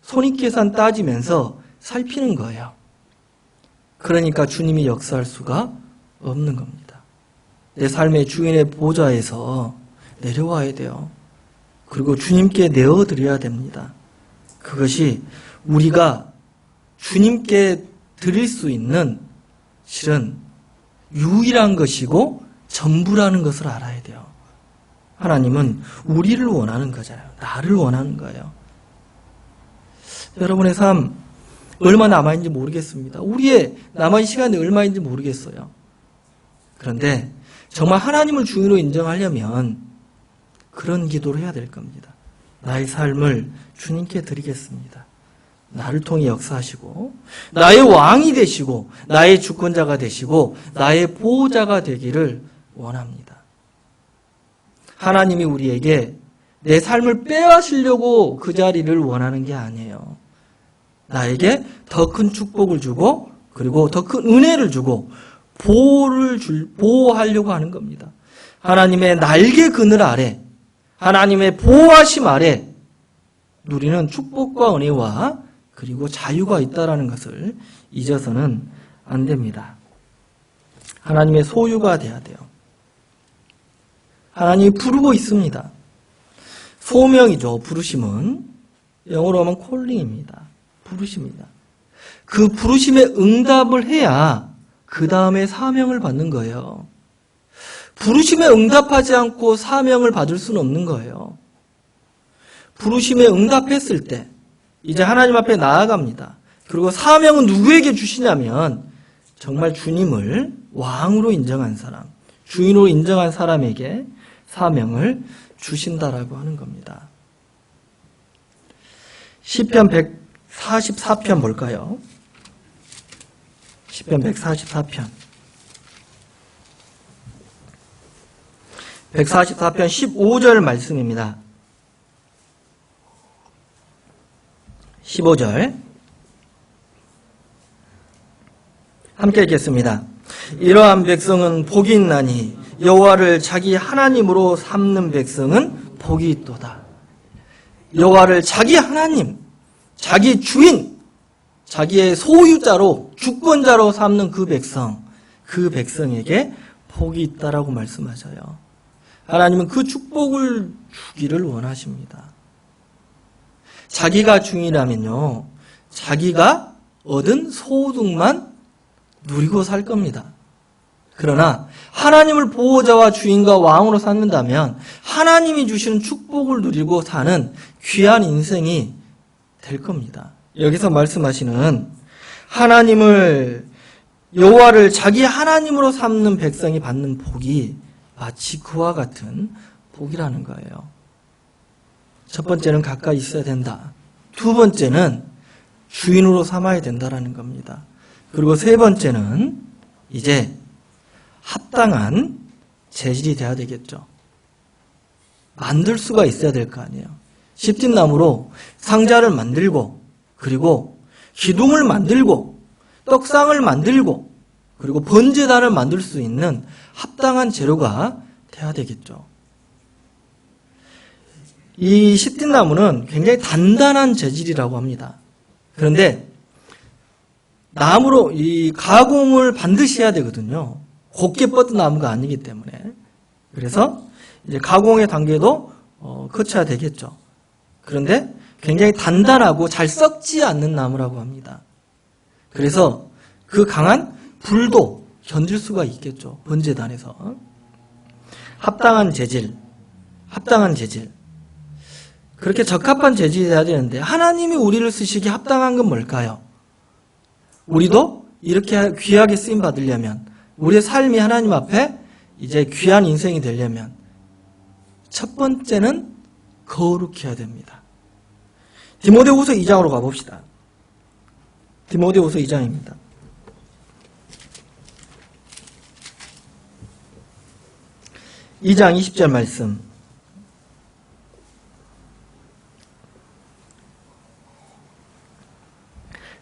손익계산 따지면서 살피는 거예요. 그러니까 주님이 역사할 수가 없는 겁니다. 내 삶의 주인의 보좌에서 내려와야 돼요. 그리고 주님께 내어드려야 됩니다. 그것이 우리가 주님께 드릴 수 있는 실은 유일한 것이고 전부라는 것을 알아야 돼요. 하나님은 우리를 원하는 거잖아요. 나를 원하는 거예요. 여러분의 삶 얼마 남아있는지 모르겠습니다. 우리의 남아있는 시간이 얼마인지 모르겠어요. 그런데 정말 하나님을 주인으로 인정하려면 그런 기도를 해야 될 겁니다. 나의 삶을 주님께 드리겠습니다. 나를 통해 역사하시고 나의 왕이 되시고 나의 주권자가 되시고 나의 보호자가 되기를 원합니다. 하나님이 우리에게 내 삶을 빼앗으려고 그 자리를 원하는 게 아니에요. 나에게 더 큰 축복을 주고 그리고 더 큰 은혜를 주고 보호하려고 하는 겁니다. 하나님의 날개 그늘 아래, 하나님의 보호하심 아래 누리는 축복과 은혜와 그리고 자유가 있다는 것을 잊어서는 안 됩니다. 하나님의 소유가 돼야 돼요. 하나님이 부르고 있습니다. 소명이죠. 부르심은 영어로 하면 콜링입니다. 부르심입니다. 그 부르심에 응답을 해야 그 다음에 사명을 받는 거예요. 부르심에 응답하지 않고 사명을 받을 수는 없는 거예요. 부르심에 응답했을 때 이제 하나님 앞에 나아갑니다. 그리고 사명은 누구에게 주시냐면 정말 주님을 왕으로 인정한 사람, 주인으로 인정한 사람에게 사명을 주신다라고 하는 겁니다. 시편 144편 볼까요? 시편 144편. 144편 15절 말씀입니다. 15절 함께 읽겠습니다. 이러한 백성은 복이 있나니 여호와를 자기 하나님으로 삼는 백성은 복이 있도다. 여호와를 자기 하나님, 자기 주인, 자기의 소유자로 주권자로 삼는 그 백성에게 복이 있다라고 말씀하셔요. 하나님은 그 축복을 주기를 원하십니다. 자기가 주인이라면요, 자기가 얻은 소득만 누리고 살 겁니다. 그러나 하나님을 보호자와 주인과 왕으로 삼는다면 하나님이 주시는 축복을 누리고 사는 귀한 인생이 될 겁니다. 여기서 말씀하시는 하나님을 여호와를 자기 하나님으로 삼는 백성이 받는 복이 마치 그와 같은 복이라는 거예요. 첫 번째는 가까이 있어야 된다. 두 번째는 주인으로 삼아야 된다라는 겁니다. 그리고 세 번째는 이제 합당한 재질이 돼야 되겠죠. 만들 수가 있어야 될 거 아니에요. 시팀나무로 상자를 만들고 그리고 기둥을 만들고 떡상을 만들고 그리고 번제단을 만들 수 있는 합당한 재료가 돼야 되겠죠. 이 시팀나무는 굉장히 단단한 재질이라고 합니다. 그런데 나무로 이 가공을 반드시 해야 되거든요. 곱게 뻗은 나무가 아니기 때문에. 그래서 이제 가공의 단계도 거쳐야 되겠죠. 그런데 굉장히 단단하고 잘 썩지 않는 나무라고 합니다. 그래서 그 강한 불도 견딜 수가 있겠죠. 번제단에서. 합당한 재질. 그렇게 적합한 재질이 돼야 되는데 하나님이 우리를 쓰시기에 합당한 건 뭘까요? 우리도 이렇게 귀하게 쓰임 받으려면 우리의 삶이 하나님 앞에 이제 귀한 인생이 되려면 첫 번째는 거룩해야 됩니다. 디모데후서 2장으로 가봅시다. 디모데후서 2장입니다. 2장 20절 말씀.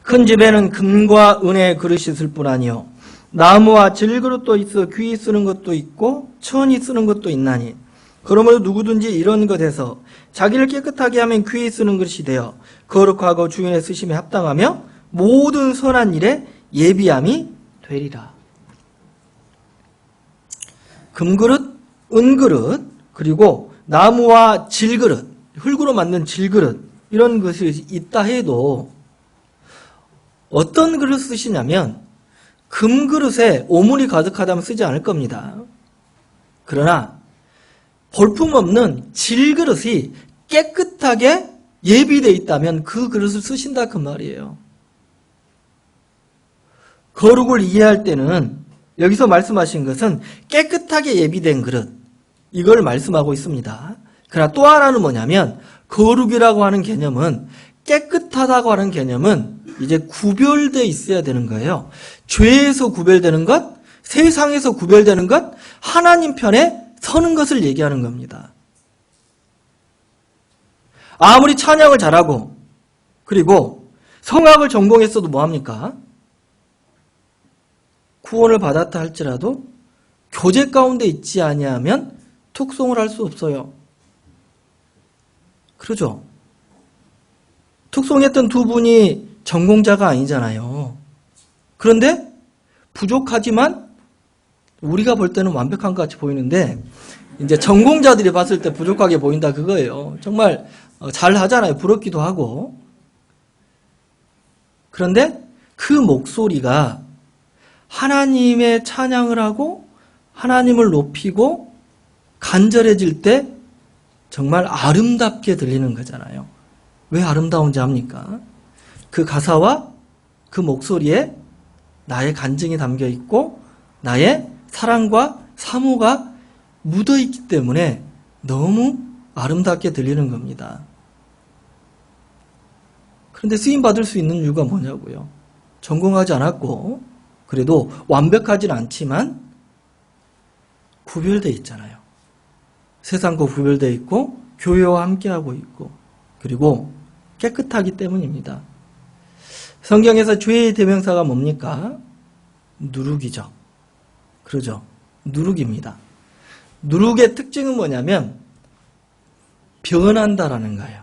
큰 집에는 금과 은의 그릇이 있을 뿐 아니요 나무와 질그릇도 있어 귀히 쓰는 것도 있고 천이 쓰는 것도 있나니 그러므로 누구든지 이런 것에서 자기를 깨끗하게 하면 귀히 쓰는 것이 되어 거룩하고 주인의 쓰심에 합당하며 모든 선한 일에 예비함이 되리라. 금그릇, 은그릇, 그리고 나무와 질그릇, 흙으로 만든 질그릇 이런 것이 있다 해도 어떤 그릇 쓰시냐면 금그릇에 오물이 가득하다면 쓰지 않을 겁니다. 그러나 볼품없는 질그릇이 깨끗하게 예비되어 있다면 그 그릇을 쓰신다 그 말이에요. 거룩을 이해할 때는 여기서 말씀하신 것은 깨끗하게 예비된 그릇, 이걸 말씀하고 있습니다. 그러나 또 하나는 뭐냐면 거룩이라고 하는 개념은, 깨끗하다고 하는 개념은 이제 구별되어 있어야 되는 거예요. 죄에서 구별되는 것, 세상에서 구별되는 것, 하나님 편에 서는 것을 얘기하는 겁니다. 아무리 찬양을 잘하고 그리고 성악을 전공했어도 뭐합니까? 구원을 받았다 할지라도 교제 가운데 있지 아니하면 특송을 할 수 없어요. 그러죠? 특송했던 두 분이 전공자가 아니잖아요. 그런데 부족하지만 우리가 볼 때는 완벽한 것 같이 보이는데 이제 전공자들이 봤을 때 부족하게 보인다 그거예요. 정말 잘 하잖아요. 부럽기도 하고. 그런데 그 목소리가 하나님의 찬양을 하고 하나님을 높이고 간절해질 때 정말 아름답게 들리는 거잖아요. 왜 아름다운지 압니까? 그 가사와 그 목소리에 나의 간증이 담겨 있고 나의 사랑과 사모가 묻어 있기 때문에 너무 아름답게 들리는 겁니다. 그런데 쓰임 받을 수 있는 이유가 뭐냐고요? 전공하지 않았고 그래도 완벽하진 않지만 구별되어 있잖아요. 세상과 구별되어 있고 교회와 함께하고 있고 그리고 깨끗하기 때문입니다. 성경에서 죄의 대명사가 뭡니까? 누룩이죠. 그러죠. 누룩입니다. 누룩의 특징은 뭐냐면 변한다라는 거예요.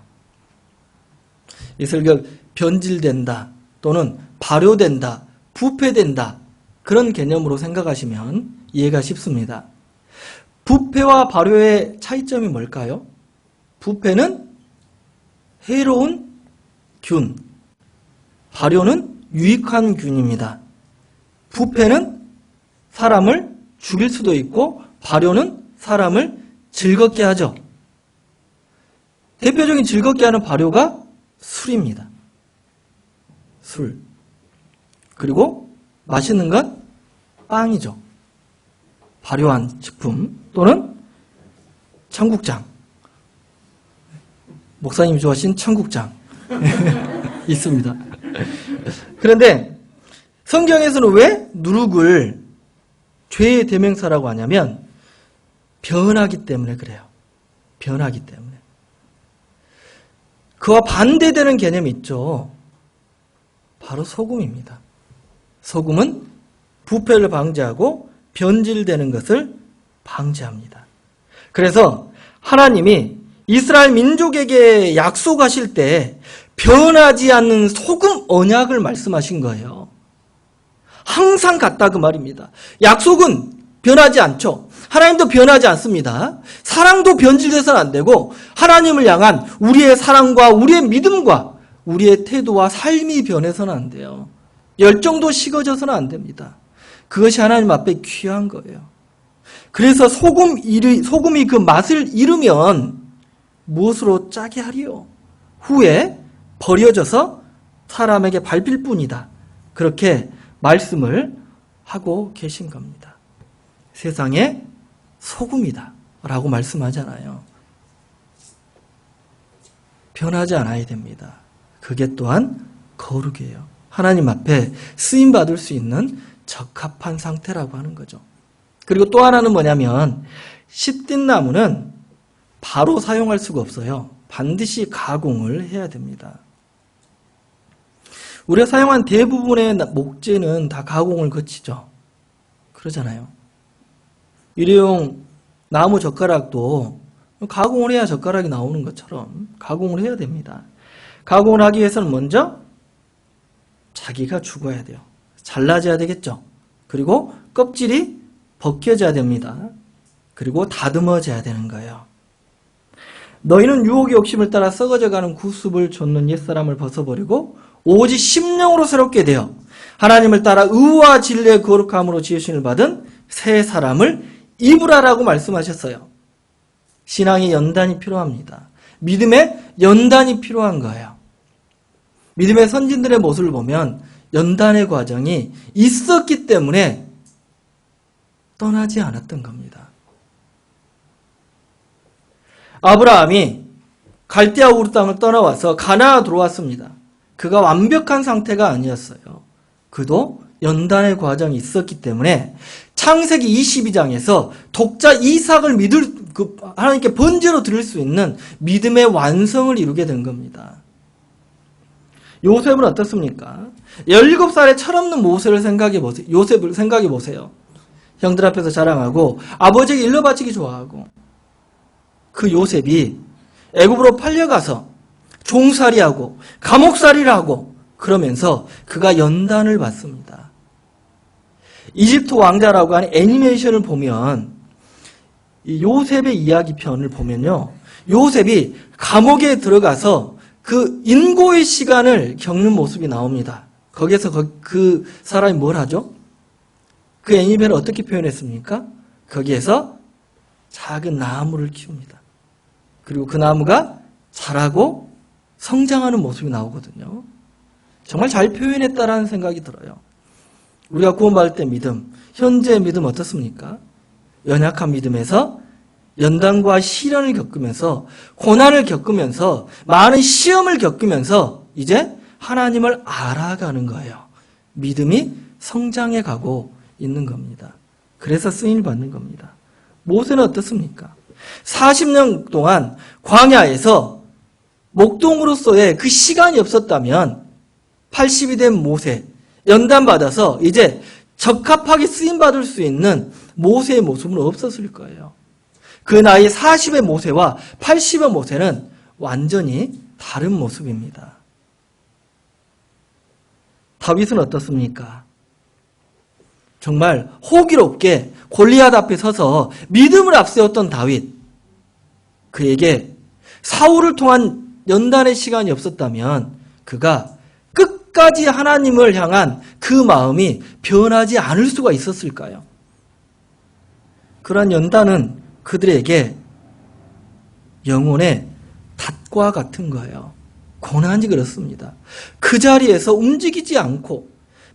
이슬격 변질된다 또는 발효된다, 부패된다 그런 개념으로 생각하시면 이해가 쉽습니다. 부패와 발효의 차이점이 뭘까요? 부패는 해로운 균, 발효는 유익한 균입니다. 부패는 사람을 죽일 수도 있고 발효는 사람을 즐겁게 하죠. 대표적인 즐겁게 하는 발효가 술입니다. 술. 그리고 맛있는 건 빵이죠. 발효한 식품 또는 청국장. 목사님이 좋아하신 청국장 있습니다. 그런데 성경에서는 왜 누룩을 죄의 대명사라고 하냐면 변하기 때문에 그래요. 변하기 때문에. 그와 반대되는 개념이 있죠. 바로 소금입니다. 소금은 부패를 방지하고 변질되는 것을 방지합니다. 그래서 하나님이 이스라엘 민족에게 약속하실 때 변하지 않는 소금 언약을 말씀하신 거예요. 항상 같다 그 말입니다. 약속은 변하지 않죠. 하나님도 변하지 않습니다. 사랑도 변질돼서는 안 되고 하나님을 향한 우리의 사랑과 우리의 믿음과 우리의 태도와 삶이 변해서는 안 돼요. 열정도 식어져서는 안 됩니다. 그것이 하나님 앞에 귀한 거예요. 그래서 소금이 그 맛을 잃으면 무엇으로 짜게 하리요? 후에 버려져서 사람에게 밟힐 뿐이다. 그렇게 말씀을 하고 계신 겁니다. 세상에 소금이다 라고 말씀하잖아요. 변하지 않아야 됩니다. 그게 또한 거룩이에요. 하나님 앞에 쓰임받을 수 있는 적합한 상태라고 하는 거죠. 그리고 또 하나는 뭐냐면 시띠나무는 바로 사용할 수가 없어요. 반드시 가공을 해야 됩니다. 우리가 사용한 대부분의 목재는 다 가공을 거치죠. 그러잖아요. 일회용 나무 젓가락도 가공을 해야 젓가락이 나오는 것처럼 가공을 해야 됩니다. 가공을 하기 위해서는 먼저 자기가 죽어야 돼요. 잘라져야 되겠죠. 그리고 껍질이 벗겨져야 됩니다. 그리고 다듬어져야 되는 거예요. 너희는 유혹의 욕심을 따라 썩어져가는 구습을 좇는 옛사람을 벗어버리고 오직 심령으로 새롭게 되어 하나님을 따라 의와 진리의 거룩함으로 지으심을 받은 새 사람을 입으라라고 말씀하셨어요. 신앙의 연단이 필요합니다. 믿음의 연단이 필요한 거예요. 믿음의 선진들의 모습을 보면 연단의 과정이 있었기 때문에 떠나지 않았던 겁니다. 아브라함이 갈대아 우르 땅을 떠나와서 가나안 들어왔습니다. 그가 완벽한 상태가 아니었어요. 그도 연단의 과정이 있었기 때문에 창세기 22장에서 독자 이삭을 하나님께 번제로 드릴 수 있는 믿음의 완성을 이루게 된 겁니다. 요셉은 어떻습니까? 17살의 철없는 모세를 생각해 보세요. 요셉을 생각해 보세요. 형들 앞에서 자랑하고 아버지에게 일러 바치기 좋아하고, 그 요셉이 애굽으로 팔려가서 종살이하고 감옥살이를 하고 그러면서 그가 연단을 받습니다. 이집트 왕자라고 하는 애니메이션을 보면, 이 요셉의 이야기편을 보면요, 요셉이 감옥에 들어가서 그 인고의 시간을 겪는 모습이 나옵니다. 거기에서 그 사람이 뭘 하죠? 그 애니메이션을 어떻게 표현했습니까? 거기에서 작은 나무를 키웁니다. 그리고 그 나무가 자라고 성장하는 모습이 나오거든요. 정말 잘 표현했다라는 생각이 들어요. 우리가 구원받을 때 믿음, 현재의 믿음 어떻습니까? 연약한 믿음에서 연단과 시련을 겪으면서, 고난을 겪으면서, 많은 시험을 겪으면서 이제 하나님을 알아가는 거예요. 믿음이 성장해 가고 있는 겁니다. 그래서 쓰임을 받는 겁니다. 모세는 어떻습니까? 40년 동안 광야에서 목동으로서의 그 시간이 없었다면 80이 된 모세, 연단받아서 이제 적합하게 쓰임받을 수 있는 모세의 모습은 없었을 거예요. 그 나이 40의 모세와 80의 모세는 완전히 다른 모습입니다. 다윗은 어떻습니까? 정말 호기롭게 골리앗 앞에 서서 믿음을 앞세웠던 다윗. 그에게 사울을 통한 연단의 시간이 없었다면 그가 끝까지 하나님을 향한 그 마음이 변하지 않을 수가 있었을까요? 그러한 연단은 그들에게 영혼의 닷과 같은 거예요. 고난이 그렇습니다. 그 자리에서 움직이지 않고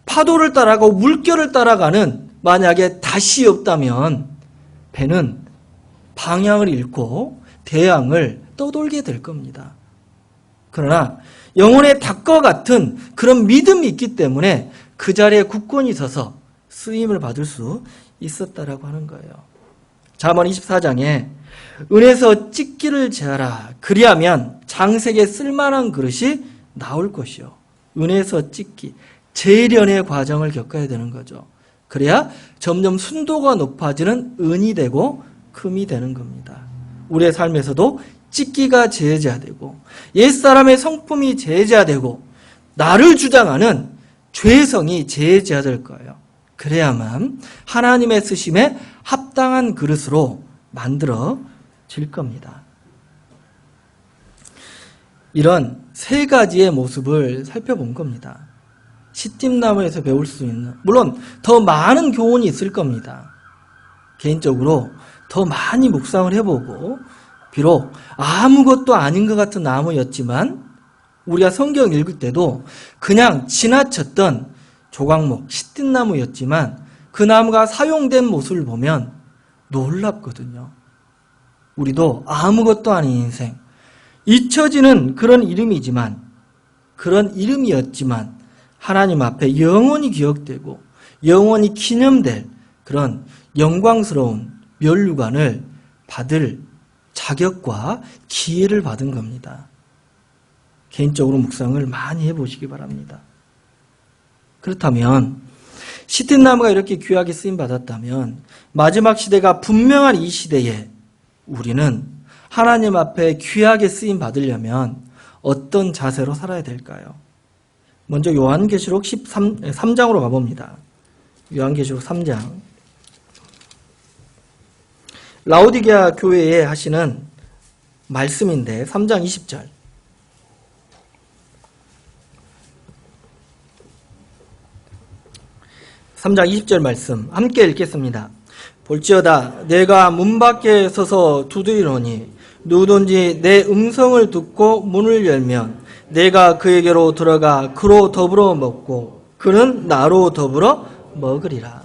파도를 따라가고 물결을 따라가는 만약에 닷이 없다면 배는 방향을 잃고 대양을 떠돌게 될 겁니다. 그러나 영혼의 닷과 같은 그런 믿음이 있기 때문에 그 자리에 굳건히 서서 쓰임을 받을 수 있었다라고 하는 거예요. 잠언 24장에 은에서 찢기를 제하라. 그리하면 장색에 쓸만한 그릇이 나올 것이요. 은에서 찢기, 재련의 과정을 겪어야 되는 거죠. 그래야 점점 순도가 높아지는 은이 되고 금이 되는 겁니다. 우리의 삶에서도 찢기가 제재되고 옛사람의 성품이 제재되고 나를 주장하는 죄성이 제재될 거예요. 그래야만 하나님의 쓰심에 합당한 그릇으로 만들어질 겁니다. 이런 세 가지의 모습을 살펴본 겁니다. 시팀나무에서 배울 수 있는, 물론 더 많은 교훈이 있을 겁니다. 개인적으로 더 많이 묵상을 해보고, 비록 아무것도 아닌 것 같은 나무였지만 우리가 성경 읽을 때도 그냥 지나쳤던 조각목, 시띠나무였지만 그 나무가 사용된 모습을 보면 놀랍거든요. 우리도 아무것도 아닌 인생, 잊혀지는 그런 이름이지만, 그런 이름이었지만 하나님 앞에 영원히 기억되고 영원히 기념될 그런 영광스러운 면류관을 받을 자격과 기회를 받은 겁니다. 개인적으로 묵상을 많이 해보시기 바랍니다. 그렇다면 시틴나무가 이렇게 귀하게 쓰임받았다면 마지막 시대가 분명한 이 시대에 우리는 하나님 앞에 귀하게 쓰임받으려면 어떤 자세로 살아야 될까요? 먼저 요한계시록 3장으로 가봅니다. 요한계시록 3장. 라오디게아 교회에 하시는 말씀인데 3장 20절. 3장 20절 말씀 함께 읽겠습니다. 볼지어다 내가 문 밖에 서서 두드리노니 누구든지 내 음성을 듣고 문을 열면 내가 그에게로 들어가 그로 더불어 먹고 그는 나로 더불어 먹으리라.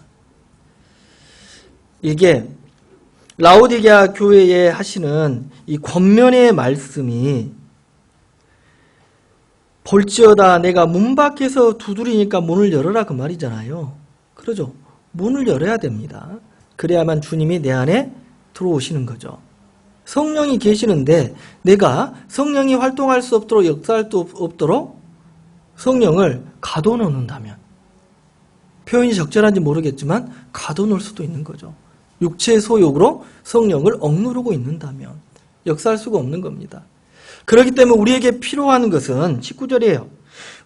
이게 라오디게아 교회에 하시는 이 권면의 말씀이 볼지어다 내가 문 밖에서 두드리니까 문을 열어라 그 말이잖아요. 그러죠. 문을 열어야 됩니다. 그래야만 주님이 내 안에 들어오시는 거죠. 성령이 계시는데 내가 성령이 활동할 수 없도록 역사할 수 없도록 성령을 가둬놓는다면, 표현이 적절한지 모르겠지만 가둬놓을 수도 있는 거죠. 육체의 소욕으로 성령을 억누르고 있는다면 역사할 수가 없는 겁니다. 그렇기 때문에 우리에게 필요한 것은 19절이에요.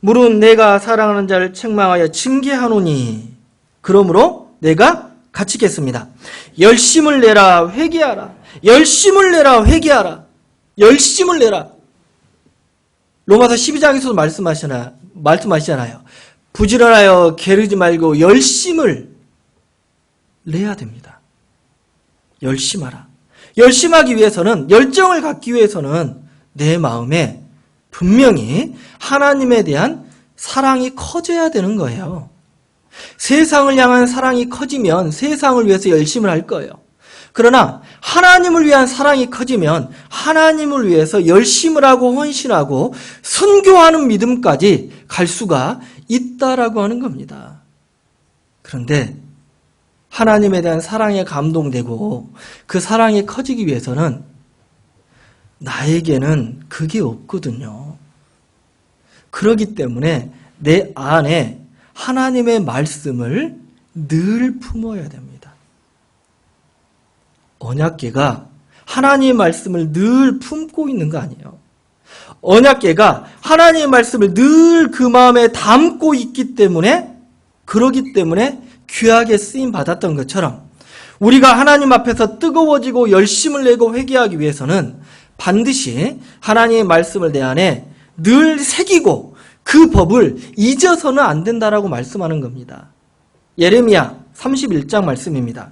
물은 내가 사랑하는 자를 책망하여 징계하노니 그러므로 내가 갇히겠습니다. 열심을 내라 회개하라. 열심을 내라 회개하라. 열심을 내라. 로마서 12장에서도 말씀하시잖아요. 부지런하여 게으르지 말고 열심을 내야 됩니다. 열심하라. 열심하기 위해서는, 열정을 갖기 위해서는 내 마음에 분명히 하나님에 대한 사랑이 커져야 되는 거예요. 세상을 향한 사랑이 커지면 세상을 위해서 열심을 할 거예요. 그러나 하나님을 위한 사랑이 커지면 하나님을 위해서 열심을 하고 헌신하고 선교하는 믿음까지 갈 수가 있다라고 하는 겁니다. 그런데 하나님에 대한 사랑에 감동되고 그 사랑이 커지기 위해서는 나에게는 그게 없거든요. 그렇기 때문에 내 안에 하나님의 말씀을 늘 품어야 됩니다. 언약궤가 하나님의 말씀을 늘 품고 있는 거 아니에요. 언약궤가 하나님의 말씀을 늘 그 마음에 담고 있기 때문에, 그러기 때문에 귀하게 쓰임 받았던 것처럼 우리가 하나님 앞에서 뜨거워지고 열심을 내고 회개하기 위해서는 반드시 하나님의 말씀을 내 안에 늘 새기고 그 법을 잊어서는 안 된다라고 말씀하는 겁니다. 예레미야 31장 말씀입니다.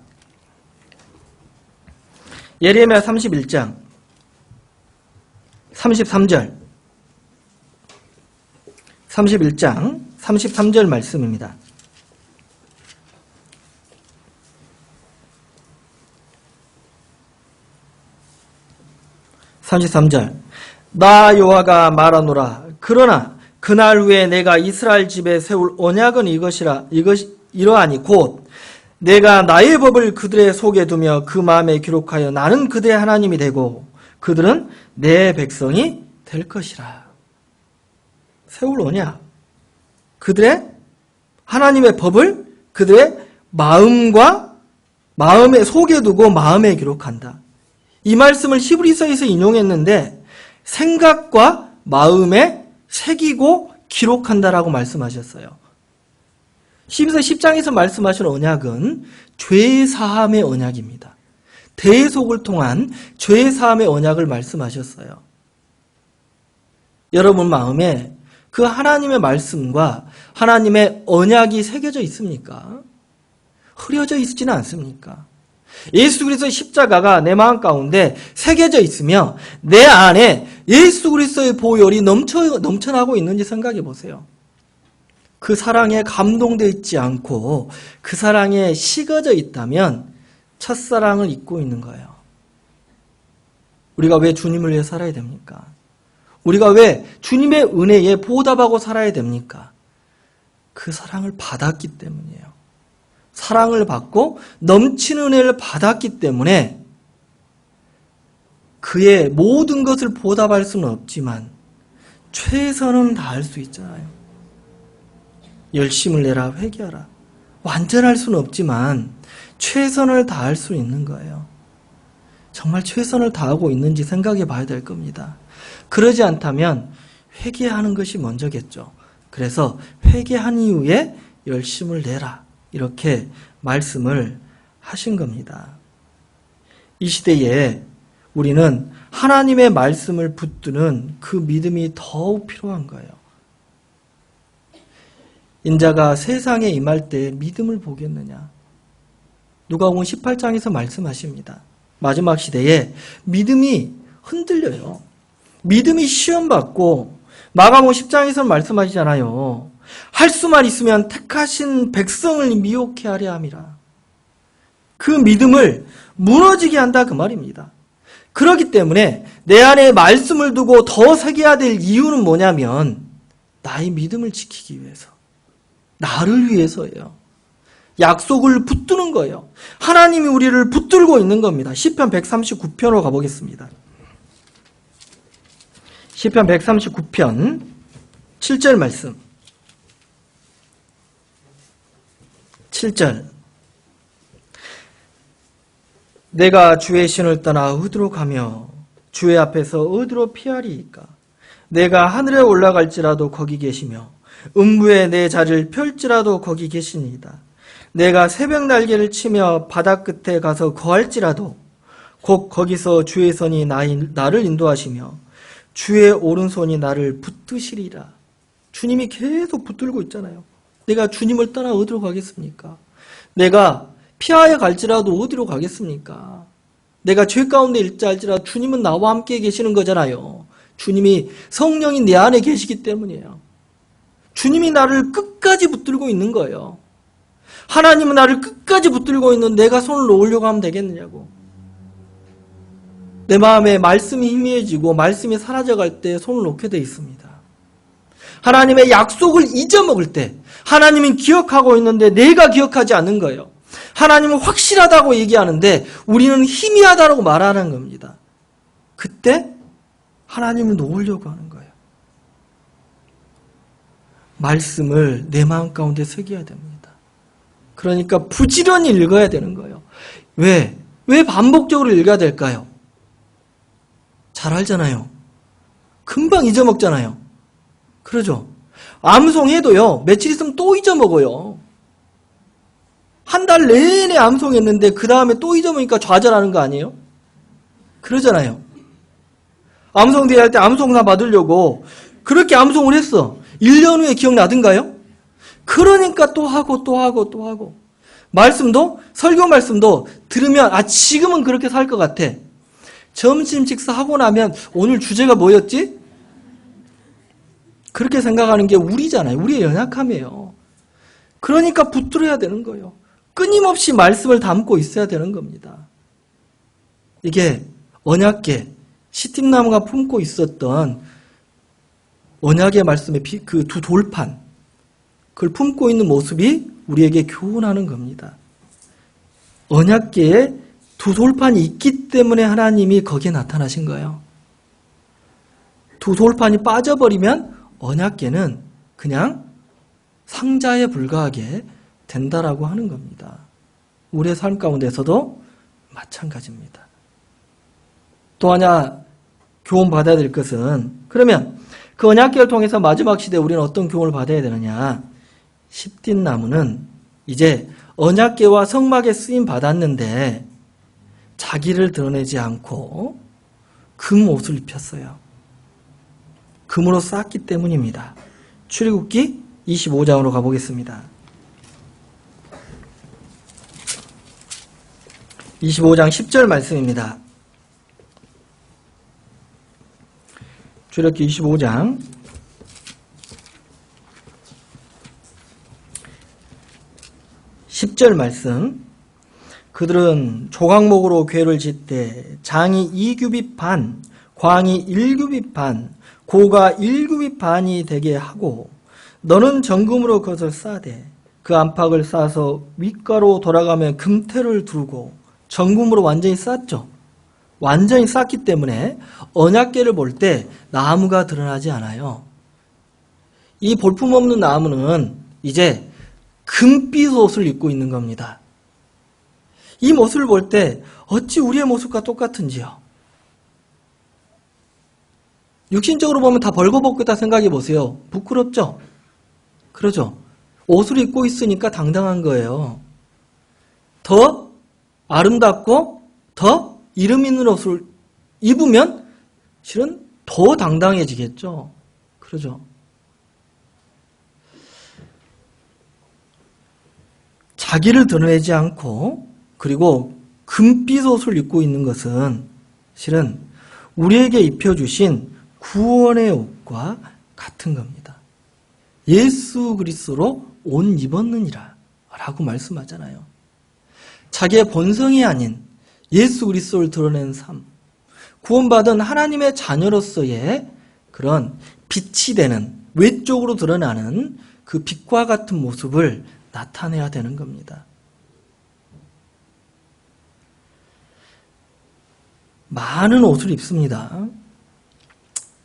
예레미야 31장 33절 31장 33절 말씀입니다. 33절 나 여호와가 말하노라. 그러나 그날 후에 내가 이스라엘 집에 세울 언약은 이러하니 곧 내가 나의 법을 그들의 속에 두며 그 마음에 기록하여 나는 그들의 하나님이 되고 그들은 내 백성이 될 것이라. 세울 언약, 그들의 하나님의 법을 그들의 마음의 속에 두고 마음에 기록한다. 이 말씀을 히브리서에서 인용했는데 생각과 마음에 새기고 기록한다라고 말씀하셨어요. 히브리서 10장에서 말씀하신 언약은 죄사함의 언약입니다. 대속을 통한 죄사함의 언약을 말씀하셨어요. 여러분 마음에 그 하나님의 말씀과 하나님의 언약이 새겨져 있습니까? 흐려져 있지는 않습니까? 예수 그리스도의 십자가가 내 마음 가운데 새겨져 있으며 내 안에 예수 그리스도의 보혈이 넘쳐나고 있는지 생각해 보세요. 그 사랑에 감동되어 있지 않고 그 사랑에 식어져 있다면 첫사랑을 잊고 있는 거예요. 우리가 왜 주님을 위해 살아야 됩니까? 우리가 왜 주님의 은혜에 보답하고 살아야 됩니까? 그 사랑을 받았기 때문이에요. 사랑을 받고 넘치는 은혜를 받았기 때문에 그의 모든 것을 보답할 수는 없지만 최선은 다할 수 있잖아요. 열심을 내라 회개하라. 완전할 수는 없지만 최선을 다할 수 있는 거예요. 정말 최선을 다하고 있는지 생각해 봐야 될 겁니다. 그러지 않다면 회개하는 것이 먼저겠죠. 그래서 회개한 이후에 열심을 내라. 이렇게 말씀을 하신 겁니다. 이 시대에 우리는 하나님의 말씀을 붙드는 그 믿음이 더욱 필요한 거예요. 인자가 세상에 임할 때 믿음을 보겠느냐? 누가복음 18장에서 말씀하십니다. 마지막 시대에 믿음이 흔들려요. 믿음이 시험받고 마가복음 10장에서 말씀하시잖아요. 할 수만 있으면 택하신 백성을 미혹해 하려 함이라. 그 믿음을 무너지게 한다 그 말입니다. 그렇기 때문에 내 안에 말씀을 두고 더 새겨야 될 이유는 뭐냐면 나의 믿음을 지키기 위해서, 나를 위해서예요. 약속을 붙드는 거예요. 하나님이 우리를 붙들고 있는 겁니다. 시편 139편으로 가보겠습니다. 시편 139편 7절 말씀. 7절. 내가 주의 신을 떠나 어디로 가며 주의 앞에서 어디로 피하리이까? 내가 하늘에 올라갈지라도 거기 계시며 음부에 내 자리를 펼지라도 거기 계시니이다. 내가 새벽 날개를 치며 바다 끝에 가서 거할지라도 곧 거기서 주의 손이 나를 인도하시며 주의 오른손이 나를 붙드시리라. 주님이 계속 붙들고 있잖아요. 내가 주님을 떠나 어디로 가겠습니까? 내가 피하여 갈지라도 어디로 가겠습니까? 내가 죄 가운데 일자할지라도 주님은 나와 함께 계시는 거잖아요. 주님이 성령이 내 안에 계시기 때문이에요. 주님이 나를 끝까지 붙들고 있는 거예요. 하나님은 나를 끝까지 붙들고 있는 내가 손을 놓으려고 하면 되겠느냐고. 내 마음에 말씀이 희미해지고 말씀이 사라져갈 때 손을 놓게 돼 있습니다. 하나님의 약속을 잊어먹을 때 하나님은 기억하고 있는데 내가 기억하지 않는 거예요. 하나님은 확실하다고 얘기하는데 우리는 희미하다고 말하는 겁니다. 그때 하나님을 놓으려고 하는 거예요. 말씀을 내 마음 가운데 새겨야 됩니다. 그러니까 부지런히 읽어야 되는 거예요. 왜 반복적으로 읽어야 될까요? 잘 알잖아요. 금방 잊어먹잖아요. 그러죠? 암송해도요, 며칠 있으면 또 잊어먹어요. 한 달 내내 암송했는데 그 다음에 또 잊어먹으니까 좌절하는 거 아니에요? 그러잖아요. 암송대회 할 때 암송사 받으려고 그렇게 암송을 했어. 1년 후에 기억나던가요? 그러니까 또 하고 또 하고 또 하고. 말씀도, 설교 말씀도 들으면 지금은 그렇게 살 것 같아. 점심 식사하고 나면 오늘 주제가 뭐였지? 그렇게 생각하는 게 우리잖아요. 우리의 연약함이에요. 그러니까 붙들어야 되는 거예요. 끊임없이 말씀을 담고 있어야 되는 겁니다. 이게 언약궤, 시팀나무가 품고 있었던 언약의 말씀의 그 두 돌판, 그걸 품고 있는 모습이 우리에게 교훈하는 겁니다. 언약궤에 두 돌판이 있기 때문에 하나님이 거기에 나타나신 거예요. 두 돌판이 빠져버리면 언약궤는 그냥 상자에 불과하게 된다라고 하는 겁니다. 우리의 삶 가운데서도 마찬가지입니다. 또 하나 교훈 받아야 될 것은, 그러면 그 언약궤를 통해서 마지막 시대에 우리는 어떤 교훈을 받아야 되느냐? 십딧나무는 이제 언약궤와 성막에 쓰임 받았는데 자기를 드러내지 않고 금 옷을 입혔어요. 금으로 쌓기 때문입니다. 출애굽기 25장으로 가보겠습니다. 25장 10절 말씀입니다. 출애굽기 25장 10절 말씀. 그들은 조각목으로 궤를 짓되 장이 2규빗 반, 광이 1규빗 반, 고가 1규빗 반이 되게 하고 너는 정금으로 그것을 싸되 그 안팎을 싸서 윗가로 돌아가며 금태를 두르고 정금으로 완전히 쌌죠. 완전히 쌌기 때문에 언약궤를 볼 때 나무가 드러나지 않아요. 이 볼품없는 나무는 이제 금빛 옷을 입고 있는 겁니다. 이 모습을 볼 때 어찌 우리의 모습과 똑같은지요. 육신적으로 보면 다 벌거벗겼다 생각해 보세요. 부끄럽죠? 그러죠? 옷을 입고 있으니까 당당한 거예요. 더 아름답고 더 이름 있는 옷을 입으면 실은 더 당당해지겠죠. 그러죠? 자기를 드러내지 않고 그리고 금빛 옷을 입고 있는 것은 실은 우리에게 입혀주신 구원의 옷과 같은 겁니다. 예수 그리스도로 옷 입었느니라 라고 말씀하잖아요. 자기의 본성이 아닌 예수 그리스도를 드러낸 삶, 구원받은 하나님의 자녀로서의 그런 빛이 되는, 외적으로 드러나는 그 빛과 같은 모습을 나타내야 되는 겁니다. 많은 옷을 입습니다.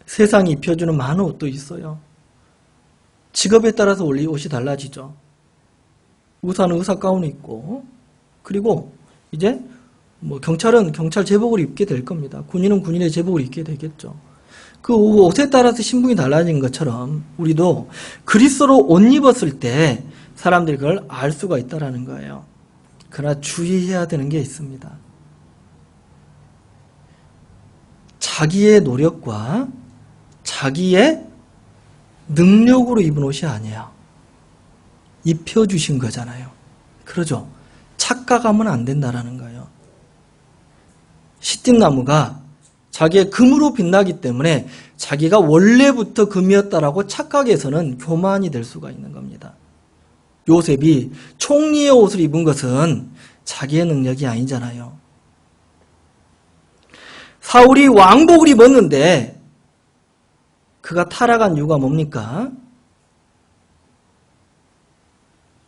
세상이 입혀주는 많은 옷도 있어요. 직업에 따라서 옷이 달라지죠. 의사는 의사 가운을 입고, 그리고 이제 경찰은 경찰 제복을 입게 될 겁니다. 군인은 군인의 제복을 입게 되겠죠. 그 옷에 따라서 신분이 달라진 것처럼 우리도 그리스도로 옷 입었을 때 사람들이 그걸 알 수가 있다는 거예요. 그러나 주의해야 되는 게 있습니다. 자기의 노력과 자기의 능력으로 입은 옷이 아니에요. 입혀주신 거잖아요. 그러죠? 착각하면 안 된다는 거예요. 시띠나무가 자기의 금으로 빛나기 때문에 자기가 원래부터 금이었다라고 착각해서는 교만이 될 수가 있는 겁니다. 요셉이 총리의 옷을 입은 것은 자기의 능력이 아니잖아요. 사울이 왕복을 입었는데 그가 타락한 이유가 뭡니까?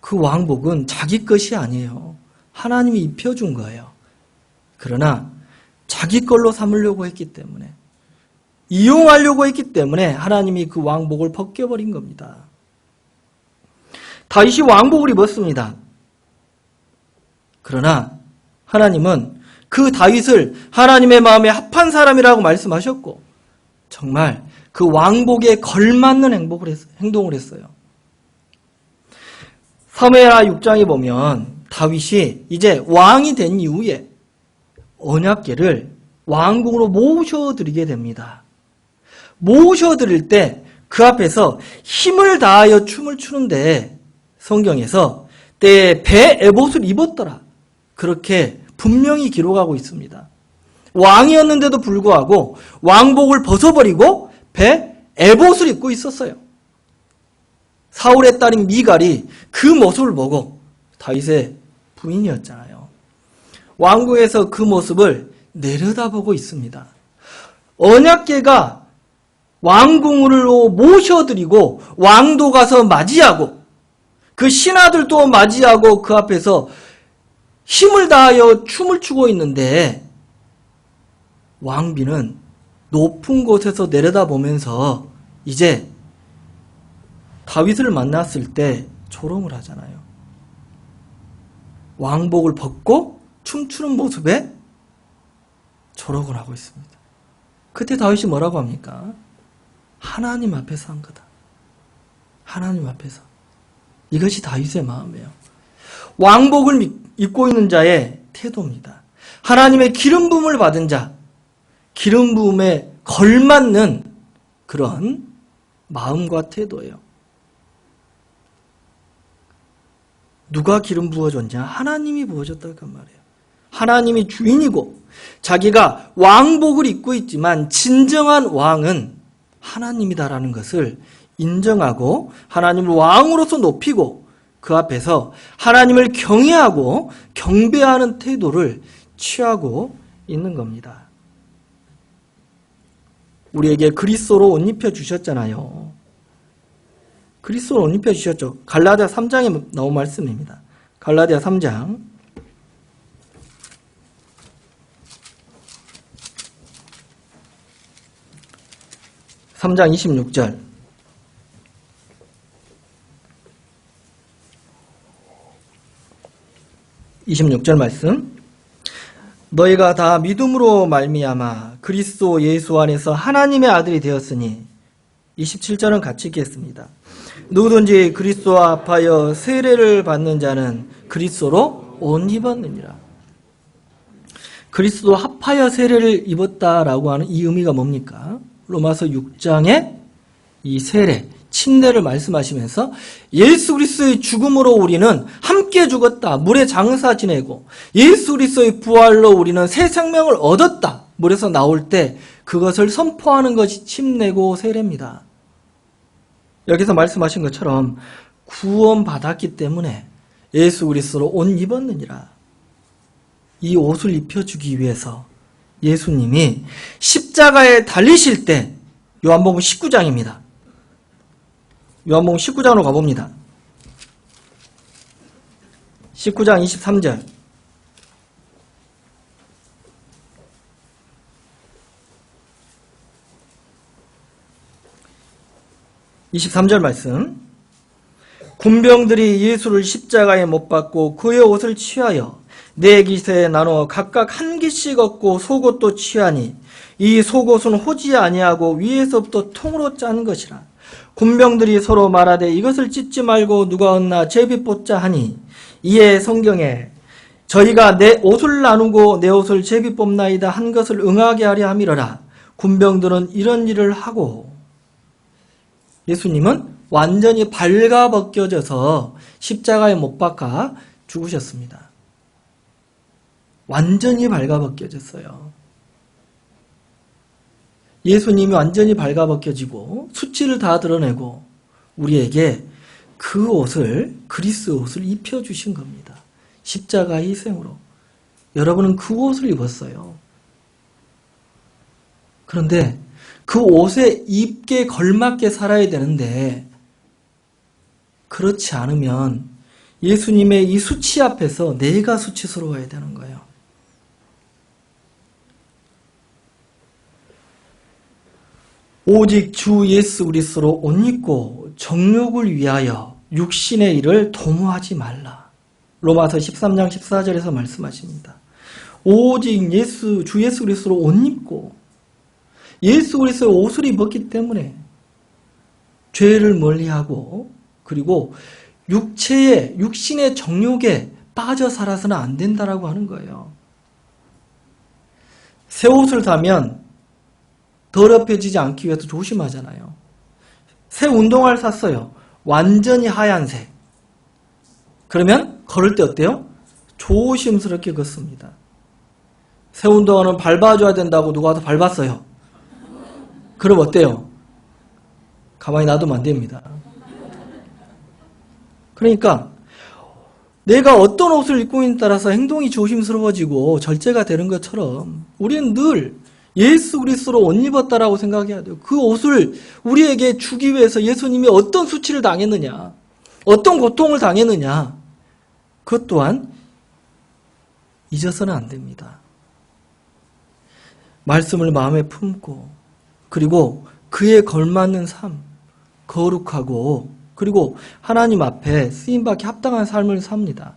그 왕복은 자기 것이 아니에요. 하나님이 입혀준 거예요. 그러나 자기 걸로 삼으려고 했기 때문에, 이용하려고 했기 때문에 하나님이 그 왕복을 벗겨버린 겁니다. 다윗이 왕복을 입었습니다. 그러나 하나님은 그 다윗을 하나님의 마음에 합한 사람이라고 말씀하셨고 정말 그 왕복에 걸맞는 행동을 했어요. 사무엘하 6장에 보면 다윗이 이제 왕이 된 이후에 언약궤를 왕궁으로 모셔드리게 됩니다. 모셔드릴 때 그 앞에서 힘을 다하여 춤을 추는데 성경에서 때에 배 에봇을 입었더라. 그렇게 분명히 기록하고 있습니다. 왕이었는데도 불구하고 왕복을 벗어버리고 배 에봇을 입고 있었어요. 사울의 딸인 미갈이 그 모습을 보고, 다윗의 부인이었잖아요. 왕궁에서 그 모습을 내려다보고 있습니다. 언약궤가 왕궁으로 모셔드리고 왕도 가서 맞이하고 그 신하들도 맞이하고 그 앞에서 힘을 다하여 춤을 추고 있는데 왕비는 높은 곳에서 내려다보면서 이제 다윗을 만났을 때 조롱을 하잖아요. 왕복을 벗고 춤추는 모습에 조롱을 하고 있습니다. 그때 다윗이 뭐라고 합니까? 하나님 앞에서 한 거다. 하나님 앞에서. 이것이 다윗의 마음이에요. 왕복을 입고 있는 자의 태도입니다. 하나님의 기름 부음을 받은 자, 기름 부음에 걸맞는 그런 마음과 태도예요. 누가 기름 부어줬냐? 하나님이 부어줬다고 말이에요. 하나님이 주인이고 자기가 왕복을 입고 있지만 진정한 왕은 하나님이다라는 것을 인정하고 하나님을 왕으로서 높이고 그 앞에서 하나님을 경외하고 경배하는 태도를 취하고 있는 겁니다. 우리에게 그리스도로 옷 입혀 주셨잖아요. 그리스도로 옷 입혀 주셨죠. 갈라디아 3장에 나온 말씀입니다. 갈라디아 3장 3장 26절 26절 말씀. 너희가 다 믿음으로 말미암아 그리스도 예수 안에서 하나님의 아들이 되었으니 27절은 같이 읽겠습니다. 누구든지 그리스도와 합하여 세례를 받는 자는 그리스도로 옷 입었느니라. 그리스도 합하여 세례를 입었다라고 하는 이 의미가 뭡니까? 로마서 6장의 이 세례, 침례를 말씀하시면서 예수 그리스도의 죽음으로 우리는 함께 죽었다. 물에 장사 지내고 예수 그리스도의 부활로 우리는 새 생명을 얻었다. 물에서 나올 때 그것을 선포하는 것이 침례고 세례입니다. 여기서 말씀하신 것처럼 구원받았기 때문에 예수 그리스도로 옷 입었느니라. 이 옷을 입혀주기 위해서 예수님이 십자가에 달리실 때, 요한복음 19장입니다. 요한복음 19장으로 가봅니다. 19장 23절. (23절) 말씀. 군병들이 예수를 십자가에 못 박고 그의 옷을 취하여 네 깃에 나누어 각각 한 깃씩 얻고 속옷도 취하니 이 속옷은 호지 아니하고 위에서부터 통으로 짠 것이라. 군병들이 서로 말하되 이것을 찢지 말고 누가 얻나 제비 뽑자 하니, 이에 성경에 저희가 내 옷을 나누고 내 옷을 제비 뽑나이다 한 것을 응하게 하려 함이러라. 군병들은 이런 일을 하고, 예수님은 완전히 발가벗겨져서 십자가에 못 박아 죽으셨습니다. 완전히 발가벗겨졌어요. 예수님이 완전히 발가벗겨지고 수치를 다 드러내고 우리에게 그 옷을, 그리스 옷을 입혀주신 겁니다. 십자가의 희생으로. 여러분은 그 옷을 입었어요. 그런데 그 옷에 입게 걸맞게 살아야 되는데, 그렇지 않으면 예수님의 이 수치 앞에서 내가 수치스러워야 되는 거예요. 오직 주 예수 그리스도로 옷 입고 정욕을 위하여 육신의 일을 도모하지 말라. 로마서 13장 14절에서 말씀하십니다. 오직 주 예수 그리스도로 옷 입고, 예수 그리스도의 옷을 입었기 때문에 죄를 멀리하고, 그리고 육신의 정욕에 빠져 살아서는 안 된다라고 하는 거예요. 새 옷을 사면 더럽혀지지 않기 위해서 조심하잖아요. 새 운동화를 샀어요. 완전히 하얀색. 그러면 걸을 때 어때요? 조심스럽게 걷습니다. 새 운동화는 밟아줘야 된다고 누가 와서 밟았어요. 그럼 어때요? 가만히 놔두면 안 됩니다. 그러니까 내가 어떤 옷을 입고 있느냐에 따라서 행동이 조심스러워지고 절제가 되는 것처럼 우리는 늘 예수 그리스도로 옷 입었다라고 생각해야 돼요. 그 옷을 우리에게 주기 위해서 예수님이 어떤 수치를 당했느냐, 어떤 고통을 당했느냐, 그것 또한 잊어서는 안 됩니다. 말씀을 마음에 품고, 그리고 그에 걸맞는 삶, 거룩하고, 그리고 하나님 앞에 쓰임받기 합당한 삶을 삽니다.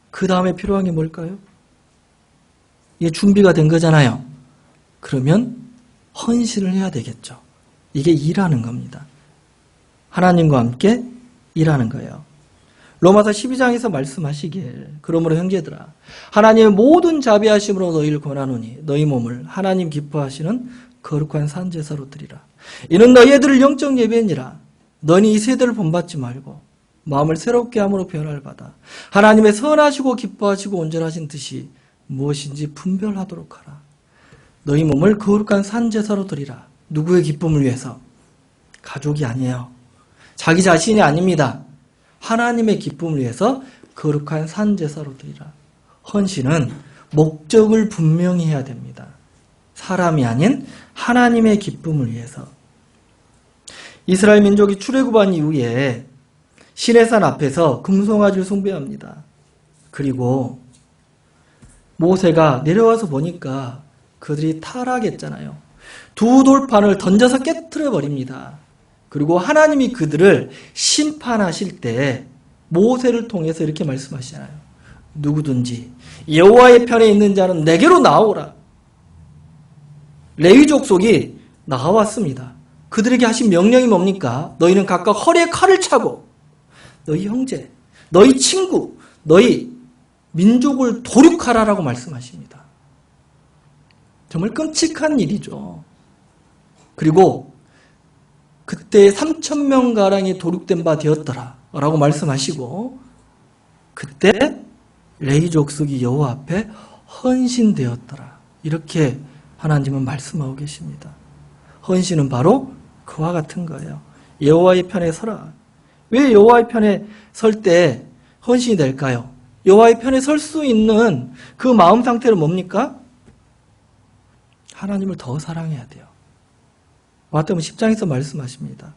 그 다음에 필요한 게 뭘까요? 이게 준비가 된 거잖아요. 그러면 헌신을 해야 되겠죠. 이게 일하는 겁니다. 하나님과 함께 일하는 거예요. 로마서 12장에서 말씀하시길, 그러므로 형제들아 하나님의 모든 자비하심으로 너희를 권하노니 너희 몸을 하나님 기뻐하시는 거룩한 산제사로 드리라. 이는 너희들을 영적 예배니라. 너희 이 세대를 본받지 말고 마음을 새롭게 함으로 변화를 받아 하나님의 선하시고 기뻐하시고 온전하신 뜻이 무엇인지 분별하도록 하라. 너희 몸을 거룩한 산제사로 드리라. 누구의 기쁨을 위해서? 가족이 아니에요. 자기 자신이 아닙니다. 하나님의 기쁨을 위해서 거룩한 산제사로 드리라. 헌신은 목적을 분명히 해야 됩니다. 사람이 아닌 하나님의 기쁨을 위해서. 이스라엘 민족이 출애굽한 이후에 시내산 앞에서 금송아지를 숭배합니다. 그리고 모세가 내려와서 보니까 그들이 타락했잖아요. 두 돌판을 던져서 깨트려 버립니다. 그리고 하나님이 그들을 심판하실 때 모세를 통해서 이렇게 말씀하시잖아요. 누구든지 여호와의 편에 있는 자는 내게로 나오라. 레위 족속이 나왔습니다. 그들에게 하신 명령이 뭡니까? 너희는 각각 허리에 칼을 차고 너희 형제, 너희 친구, 너희 민족을 도륙하라라고 말씀하십니다. 정말 끔찍한 일이죠. 그리고 그때 3,000명가량이 도륙된 바 되었더라 라고 말씀하시고, 그때 레위 족속이 여호와 앞에 헌신되었더라, 이렇게 하나님은 말씀하고 계십니다. 헌신은 바로 그와 같은 거예요. 여호와의 편에 서라. 왜 여호와의 편에 설 때 헌신이 될까요? 여호와의 편에 설 수 있는 그 마음 상태는 뭡니까? 하나님을 더 사랑해야 돼요. 마태복음 10장에서 말씀하십니다.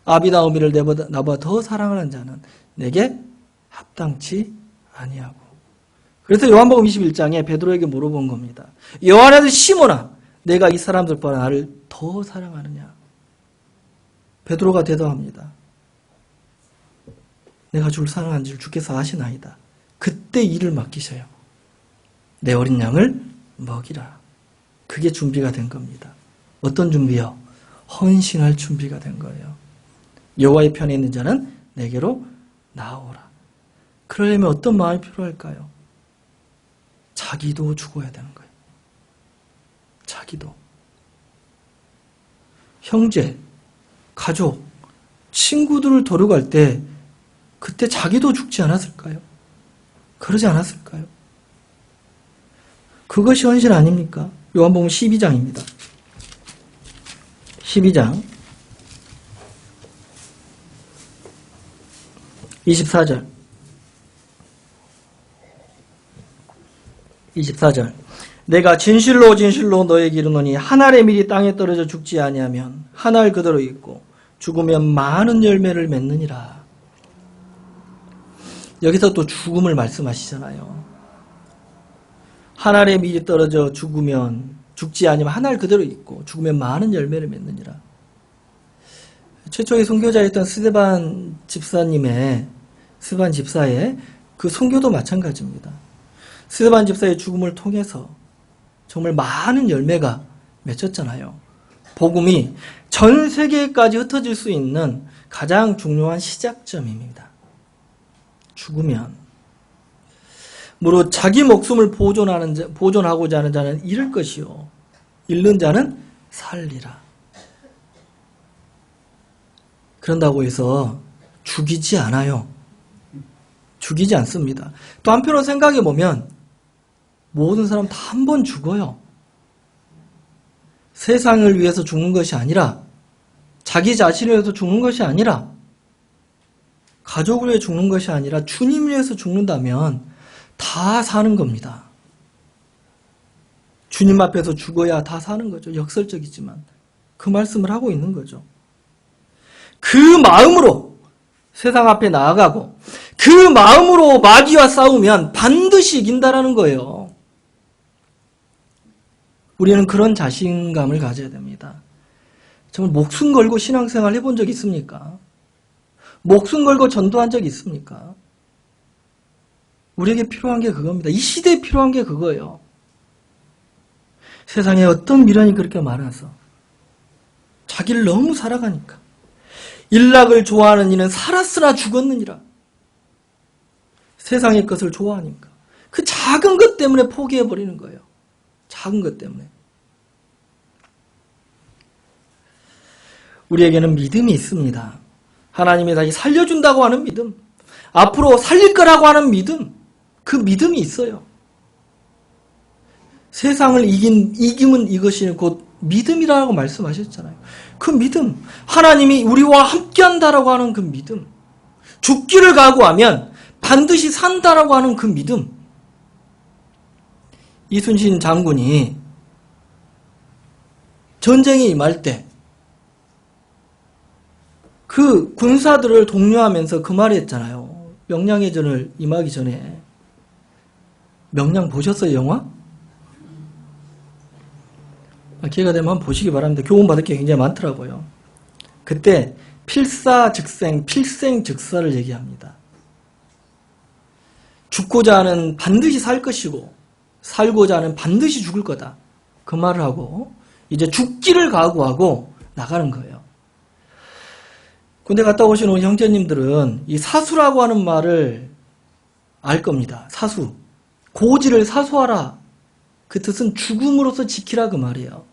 아비나 어미를 나보다 더 사랑하는 자는 내게 합당치 아니하고. 그래서 요한복음 21장에 베드로에게 물어본 겁니다. 요한아들 시몬아, 내가 이 사람들보다 나를 더 사랑하느냐? 베드로가 대답합니다. 내가 주를 사랑하는 줄 주께서 아시나이다. 그때 일을 맡기셔요. 내 어린 양을 먹이라. 그게 준비가 된 겁니다. 어떤 준비요? 헌신할 준비가 된 거예요. 여호와의 편에 있는 자는 내게로 나오라. 그러려면 어떤 마음이 필요할까요? 자기도 죽어야 되는 거예요. 자기도. 형제, 가족, 친구들을 도려갈 때 그때 자기도 죽지 않았을까요? 그러지 않았을까요? 그것이 헌신 아닙니까? 요한복음 12장입니다. 12장 24절 24절 내가 진실로 진실로 너에게 이르노니 한 알의 밀이 땅에 떨어져 죽지 아니하면 한 알 그대로 있고 죽으면 많은 열매를 맺느니라. 여기서 또 죽음을 말씀하시잖아요. 한 알의 밀이 떨어져 죽지 아니면 한 알 그대로 있고 죽으면 많은 열매를 맺느니라. 최초의 선교자였던 스데반 집사의 그 선교도 마찬가지입니다. 스데반 집사의 죽음을 통해서 정말 많은 열매가 맺혔잖아요. 복음이 전 세계까지 흩어질 수 있는 가장 중요한 시작점입니다. 죽으면 무릇 자기 목숨을 보존하고자 하는 자는 잃을 것이요 잃는 자는 살리라. 그런다고 해서 죽이지 않아요. 죽이지 않습니다. 또 한편으로 생각해 보면 모든 사람 다 한 번 죽어요. 세상을 위해서 죽는 것이 아니라 자기 자신을 위해서 죽는 것이 아니라 가족을 위해 죽는 것이 아니라 주님을 위해서 죽는다면 다 사는 겁니다. 주님 앞에서 죽어야 다 사는 거죠. 역설적이지만 그 말씀을 하고 있는 거죠. 그 마음으로 세상 앞에 나아가고 그 마음으로 마귀와 싸우면 반드시 이긴다라는 거예요. 우리는 그런 자신감을 가져야 됩니다. 정말 목숨 걸고 신앙생활 해본 적 있습니까? 목숨 걸고 전도한 적 있습니까? 우리에게 필요한 게 그겁니다. 이 시대에 필요한 게 그거예요. 세상에 어떤 미련이 그렇게 많아서 자기를 너무 살아가니까 일락을 좋아하는 이는 살았으나 죽었느니라. 세상의 것을 좋아하니까 그 작은 것 때문에 포기해버리는 거예요. 작은 것 때문에. 우리에게는 믿음이 있습니다. 하나님이 다시 살려준다고 하는 믿음, 앞으로 살릴 거라고 하는 믿음, 그 믿음이 있어요. 세상을 이김은 이것이 곧 믿음이라고 말씀하셨잖아요. 그 믿음, 하나님이 우리와 함께한다라고 하는 그 믿음, 죽기를 각오하면 반드시 산다라고 하는 그 믿음. 이순신 장군이 전쟁에 임할 때 그 군사들을 독려하면서 그 말을 했잖아요. 명량해전을 임하기 전에. 명량 보셨어요, 영화? 기회가 되면 한번 보시기 바랍니다. 교훈받을 게 굉장히 많더라고요. 그때 필사즉생, 필생즉사를 얘기합니다. 죽고자 하는 반드시 살 것이고 살고자 하는 반드시 죽을 거다. 그 말을 하고 이제 죽기를 각오하고 나가는 거예요. 군대 갔다 오신 우리 형제님들은 이 사수라고 하는 말을 알 겁니다. 사수. 고지를 사수하라. 그 뜻은 죽음으로써 지키라 그 말이에요.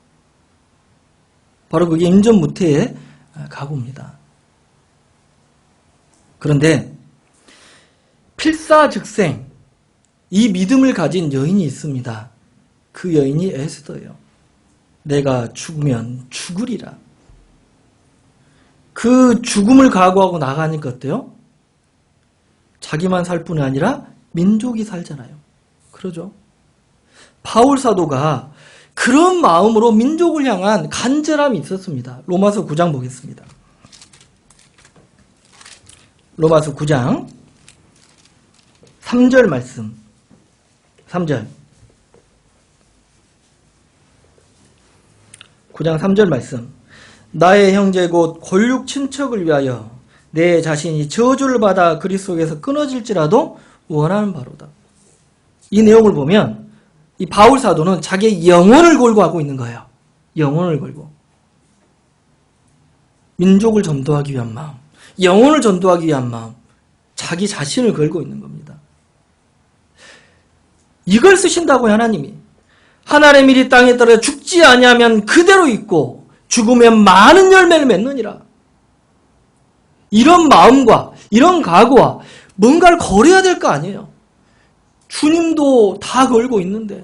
바로 그게 임전무태의 각오입니다. 그런데 필사즉생, 이 믿음을 가진 여인이 있습니다. 그 여인이 에스더예요. 내가 죽으면 죽으리라. 그 죽음을 각오하고 나가니까 어때요? 자기만 살 뿐이 아니라 민족이 살잖아요. 그러죠? 바울 사도가 그런 마음으로 민족을 향한 간절함이 있었습니다. 로마서 9장 보겠습니다. 로마서 9장 3절 말씀. 3절. 9장 3절 말씀. 나의 형제 곧 골육 친척을 위하여 내 자신이 저주를 받아 그리스도에서 끊어질지라도 원하는 바로다. 이 내용을 보면 이 바울 사도는 자기의 영혼을 걸고 하고 있는 거예요. 영혼을 걸고. 민족을 전도하기 위한 마음, 영혼을 전도하기 위한 마음, 자기 자신을 걸고 있는 겁니다. 이걸 쓰신다고요, 하나님이. 하나님의 일이 땅에 떨어져 죽지 아니하면 그대로 있고 죽으면 많은 열매를 맺느니라. 이런 마음과 이런 각오와 뭔가를 걸어야 될 거 아니에요. 주님도 다 걸고 있는데,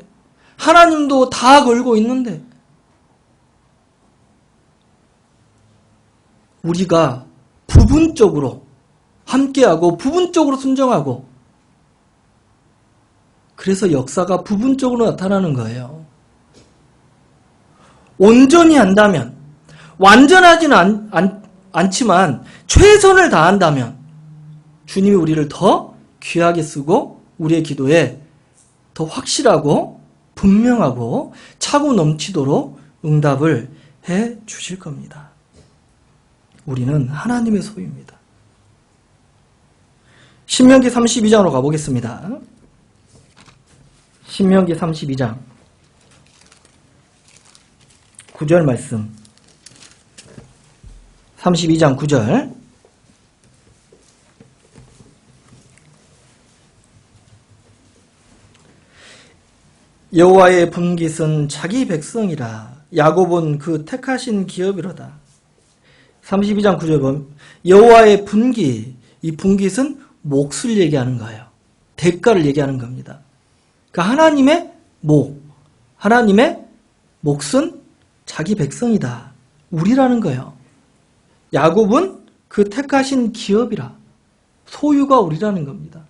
하나님도 다 걸고 있는데, 우리가 부분적으로 함께하고 부분적으로 순종하고, 그래서 역사가 부분적으로 나타나는 거예요. 온전히 한다면, 완전하지는 않지만 최선을 다한다면 주님이 우리를 더 귀하게 쓰고 우리의 기도에 더 확실하고 분명하고 차고 넘치도록 응답을 해 주실 겁니다. 우리는 하나님의 소유입니다. 신명기 32장으로 가보겠습니다. 신명기 32장 9절 말씀. 32장 9절. 여호와의 분깃은 자기 백성이라 야곱은 그 택하신 기업이로다. 32장 9절 보면 여호와의 분깃, 이 분깃은 몫을 얘기하는 거예요. 대가를 얘기하는 겁니다. 그러니까 하나님의 목, 하나님의 몫은 자기 백성이다. 우리라는 거예요. 야곱은 그 택하신 기업이라, 소유가 우리라는 겁니다.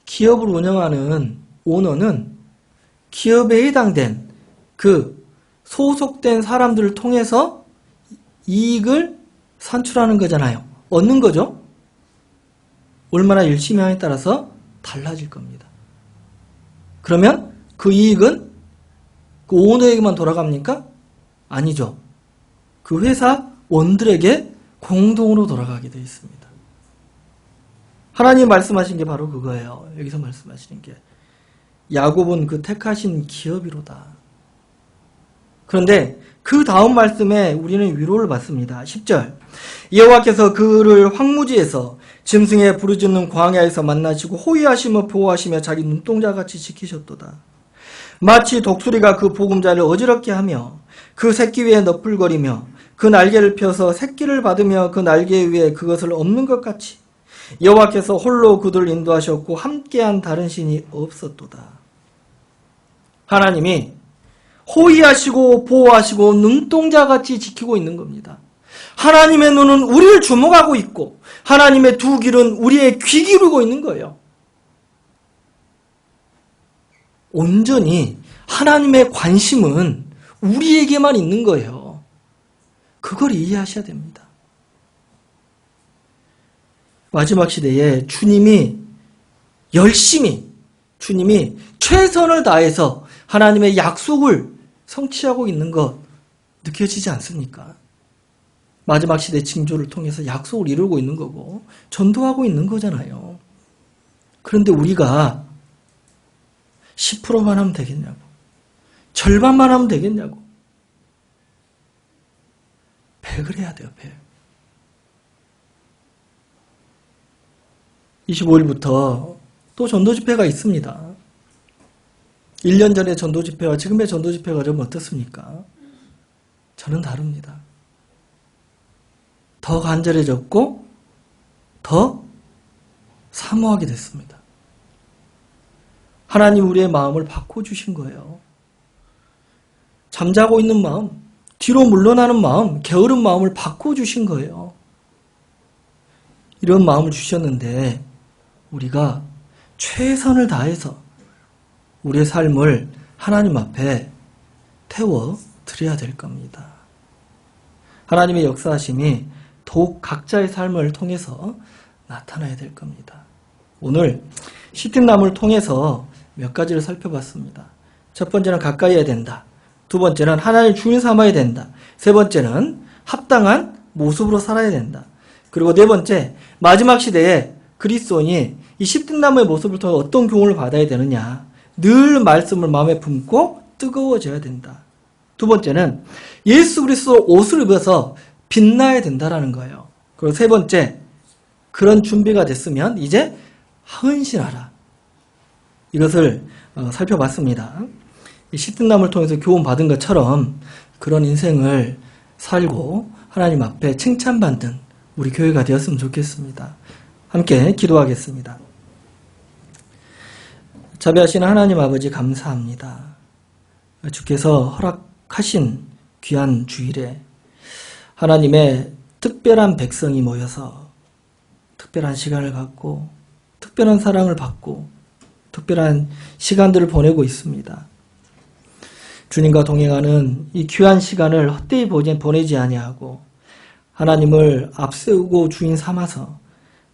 기업을 운영하는 오너는 기업에 해당된 그 소속된 사람들을 통해서 이익을 산출하는 거잖아요. 얻는 거죠. 얼마나 열심히 하냐에 따라서 달라질 겁니다. 그러면 그 이익은 그 오너에게만 돌아갑니까? 아니죠. 그 회사 원들에게 공동으로 돌아가게 되어 있습니다. 하나님 말씀하신 게 바로 그거예요. 여기서 말씀하시는 게 야곱은 그 택하신 기업이로다. 그런데 그 다음 말씀에 우리는 위로를 받습니다. 10절. 여호와께서 그를 황무지에서 짐승의 부르짖는 광야에서 만나시고 호위하시며 보호하시며 자기 눈동자같이 지키셨도다. 마치 독수리가 그 보금자를 어지럽게 하며 그 새끼 위에 너풀거리며 그 날개를 펴서 새끼를 받으며 그 날개 위에 그것을 엎는 것 같이 여호와께서 홀로 그들을 인도하셨고 함께한 다른 신이 없었도다. 하나님이 호위하시고 보호하시고 눈동자같이 지키고 있는 겁니다. 하나님의 눈은 우리를 주목하고 있고 하나님의 두 귀는 우리의 귀 기울이고 있는 거예요. 온전히 하나님의 관심은 우리에게만 있는 거예요. 그걸 이해하셔야 됩니다. 마지막 시대에 주님이 열심히, 주님이 최선을 다해서 하나님의 약속을 성취하고 있는 것 느껴지지 않습니까? 마지막 시대 징조를 통해서 약속을 이루고 있는 거고 전도하고 있는 거잖아요. 그런데 우리가 10%만 하면 되겠냐고, 절반만 하면 되겠냐고, 100을 해야 돼요. 100. 25일부터 또 전도집회가 있습니다. 1년 전의 전도집회와 지금의 전도집회가 좀 어떻습니까? 저는 다릅니다. 더 간절해졌고 더 사모하게 됐습니다. 하나님 우리의 마음을 바꿔주신 거예요. 잠자고 있는 마음, 뒤로 물러나는 마음, 게으른 마음을 바꿔주신 거예요. 이런 마음을 주셨는데 우리가 최선을 다해서 우리의 삶을 하나님 앞에 태워 드려야 될 겁니다. 하나님의 역사하심이 더욱 각자의 삶을 통해서 나타나야 될 겁니다. 오늘 시팀나무를 통해서 몇 가지를 살펴봤습니다. 첫 번째는 가까이 해야 된다. 두 번째는 하나님을 주인 삼아야 된다. 세 번째는 합당한 모습으로 살아야 된다. 그리고 네 번째, 마지막 시대에 그리스도인이 이 시팀나무의 모습을 통해 어떤 교훈을 받아야 되느냐. 늘 말씀을 마음에 품고 뜨거워져야 된다. 두 번째는 예수 그리스도 옷을 입어서 빛나야 된다라는 거예요. 그리고 세 번째, 그런 준비가 됐으면 이제 헌신하라. 이것을 살펴봤습니다. 이 시팀나무를 통해서 교훈 받은 것처럼 그런 인생을 살고 하나님 앞에 칭찬받는 우리 교회가 되었으면 좋겠습니다. 함께 기도하겠습니다. 자비하시는 하나님 아버지 감사합니다. 주께서 허락하신 귀한 주일에 하나님의 특별한 백성이 모여서 특별한 시간을 갖고 특별한 사랑을 받고 특별한 시간들을 보내고 있습니다. 주님과 동행하는 이 귀한 시간을 헛되이 보내지 아니하고 하나님을 앞세우고 주인 삼아서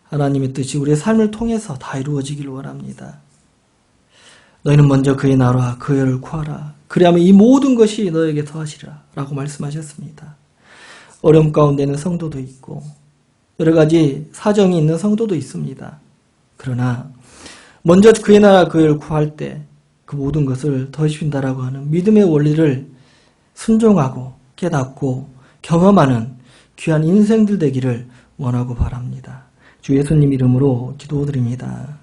하나님의 뜻이 우리의 삶을 통해서 다 이루어지길 원합니다. 너희는 먼저 그의 나라와 그 의를 구하라. 그리하면 이 모든 것이 너에게 더하시리라 라고 말씀하셨습니다. 어려움 가운데는 성도도 있고 여러 가지 사정이 있는 성도도 있습니다. 그러나 먼저 그의 나라 그 의를 구할 때 그 모든 것을 더해주신다라고 하는 믿음의 원리를 순종하고 깨닫고 경험하는 귀한 인생들 되기를 원하고 바랍니다. 주 예수님 이름으로 기도드립니다.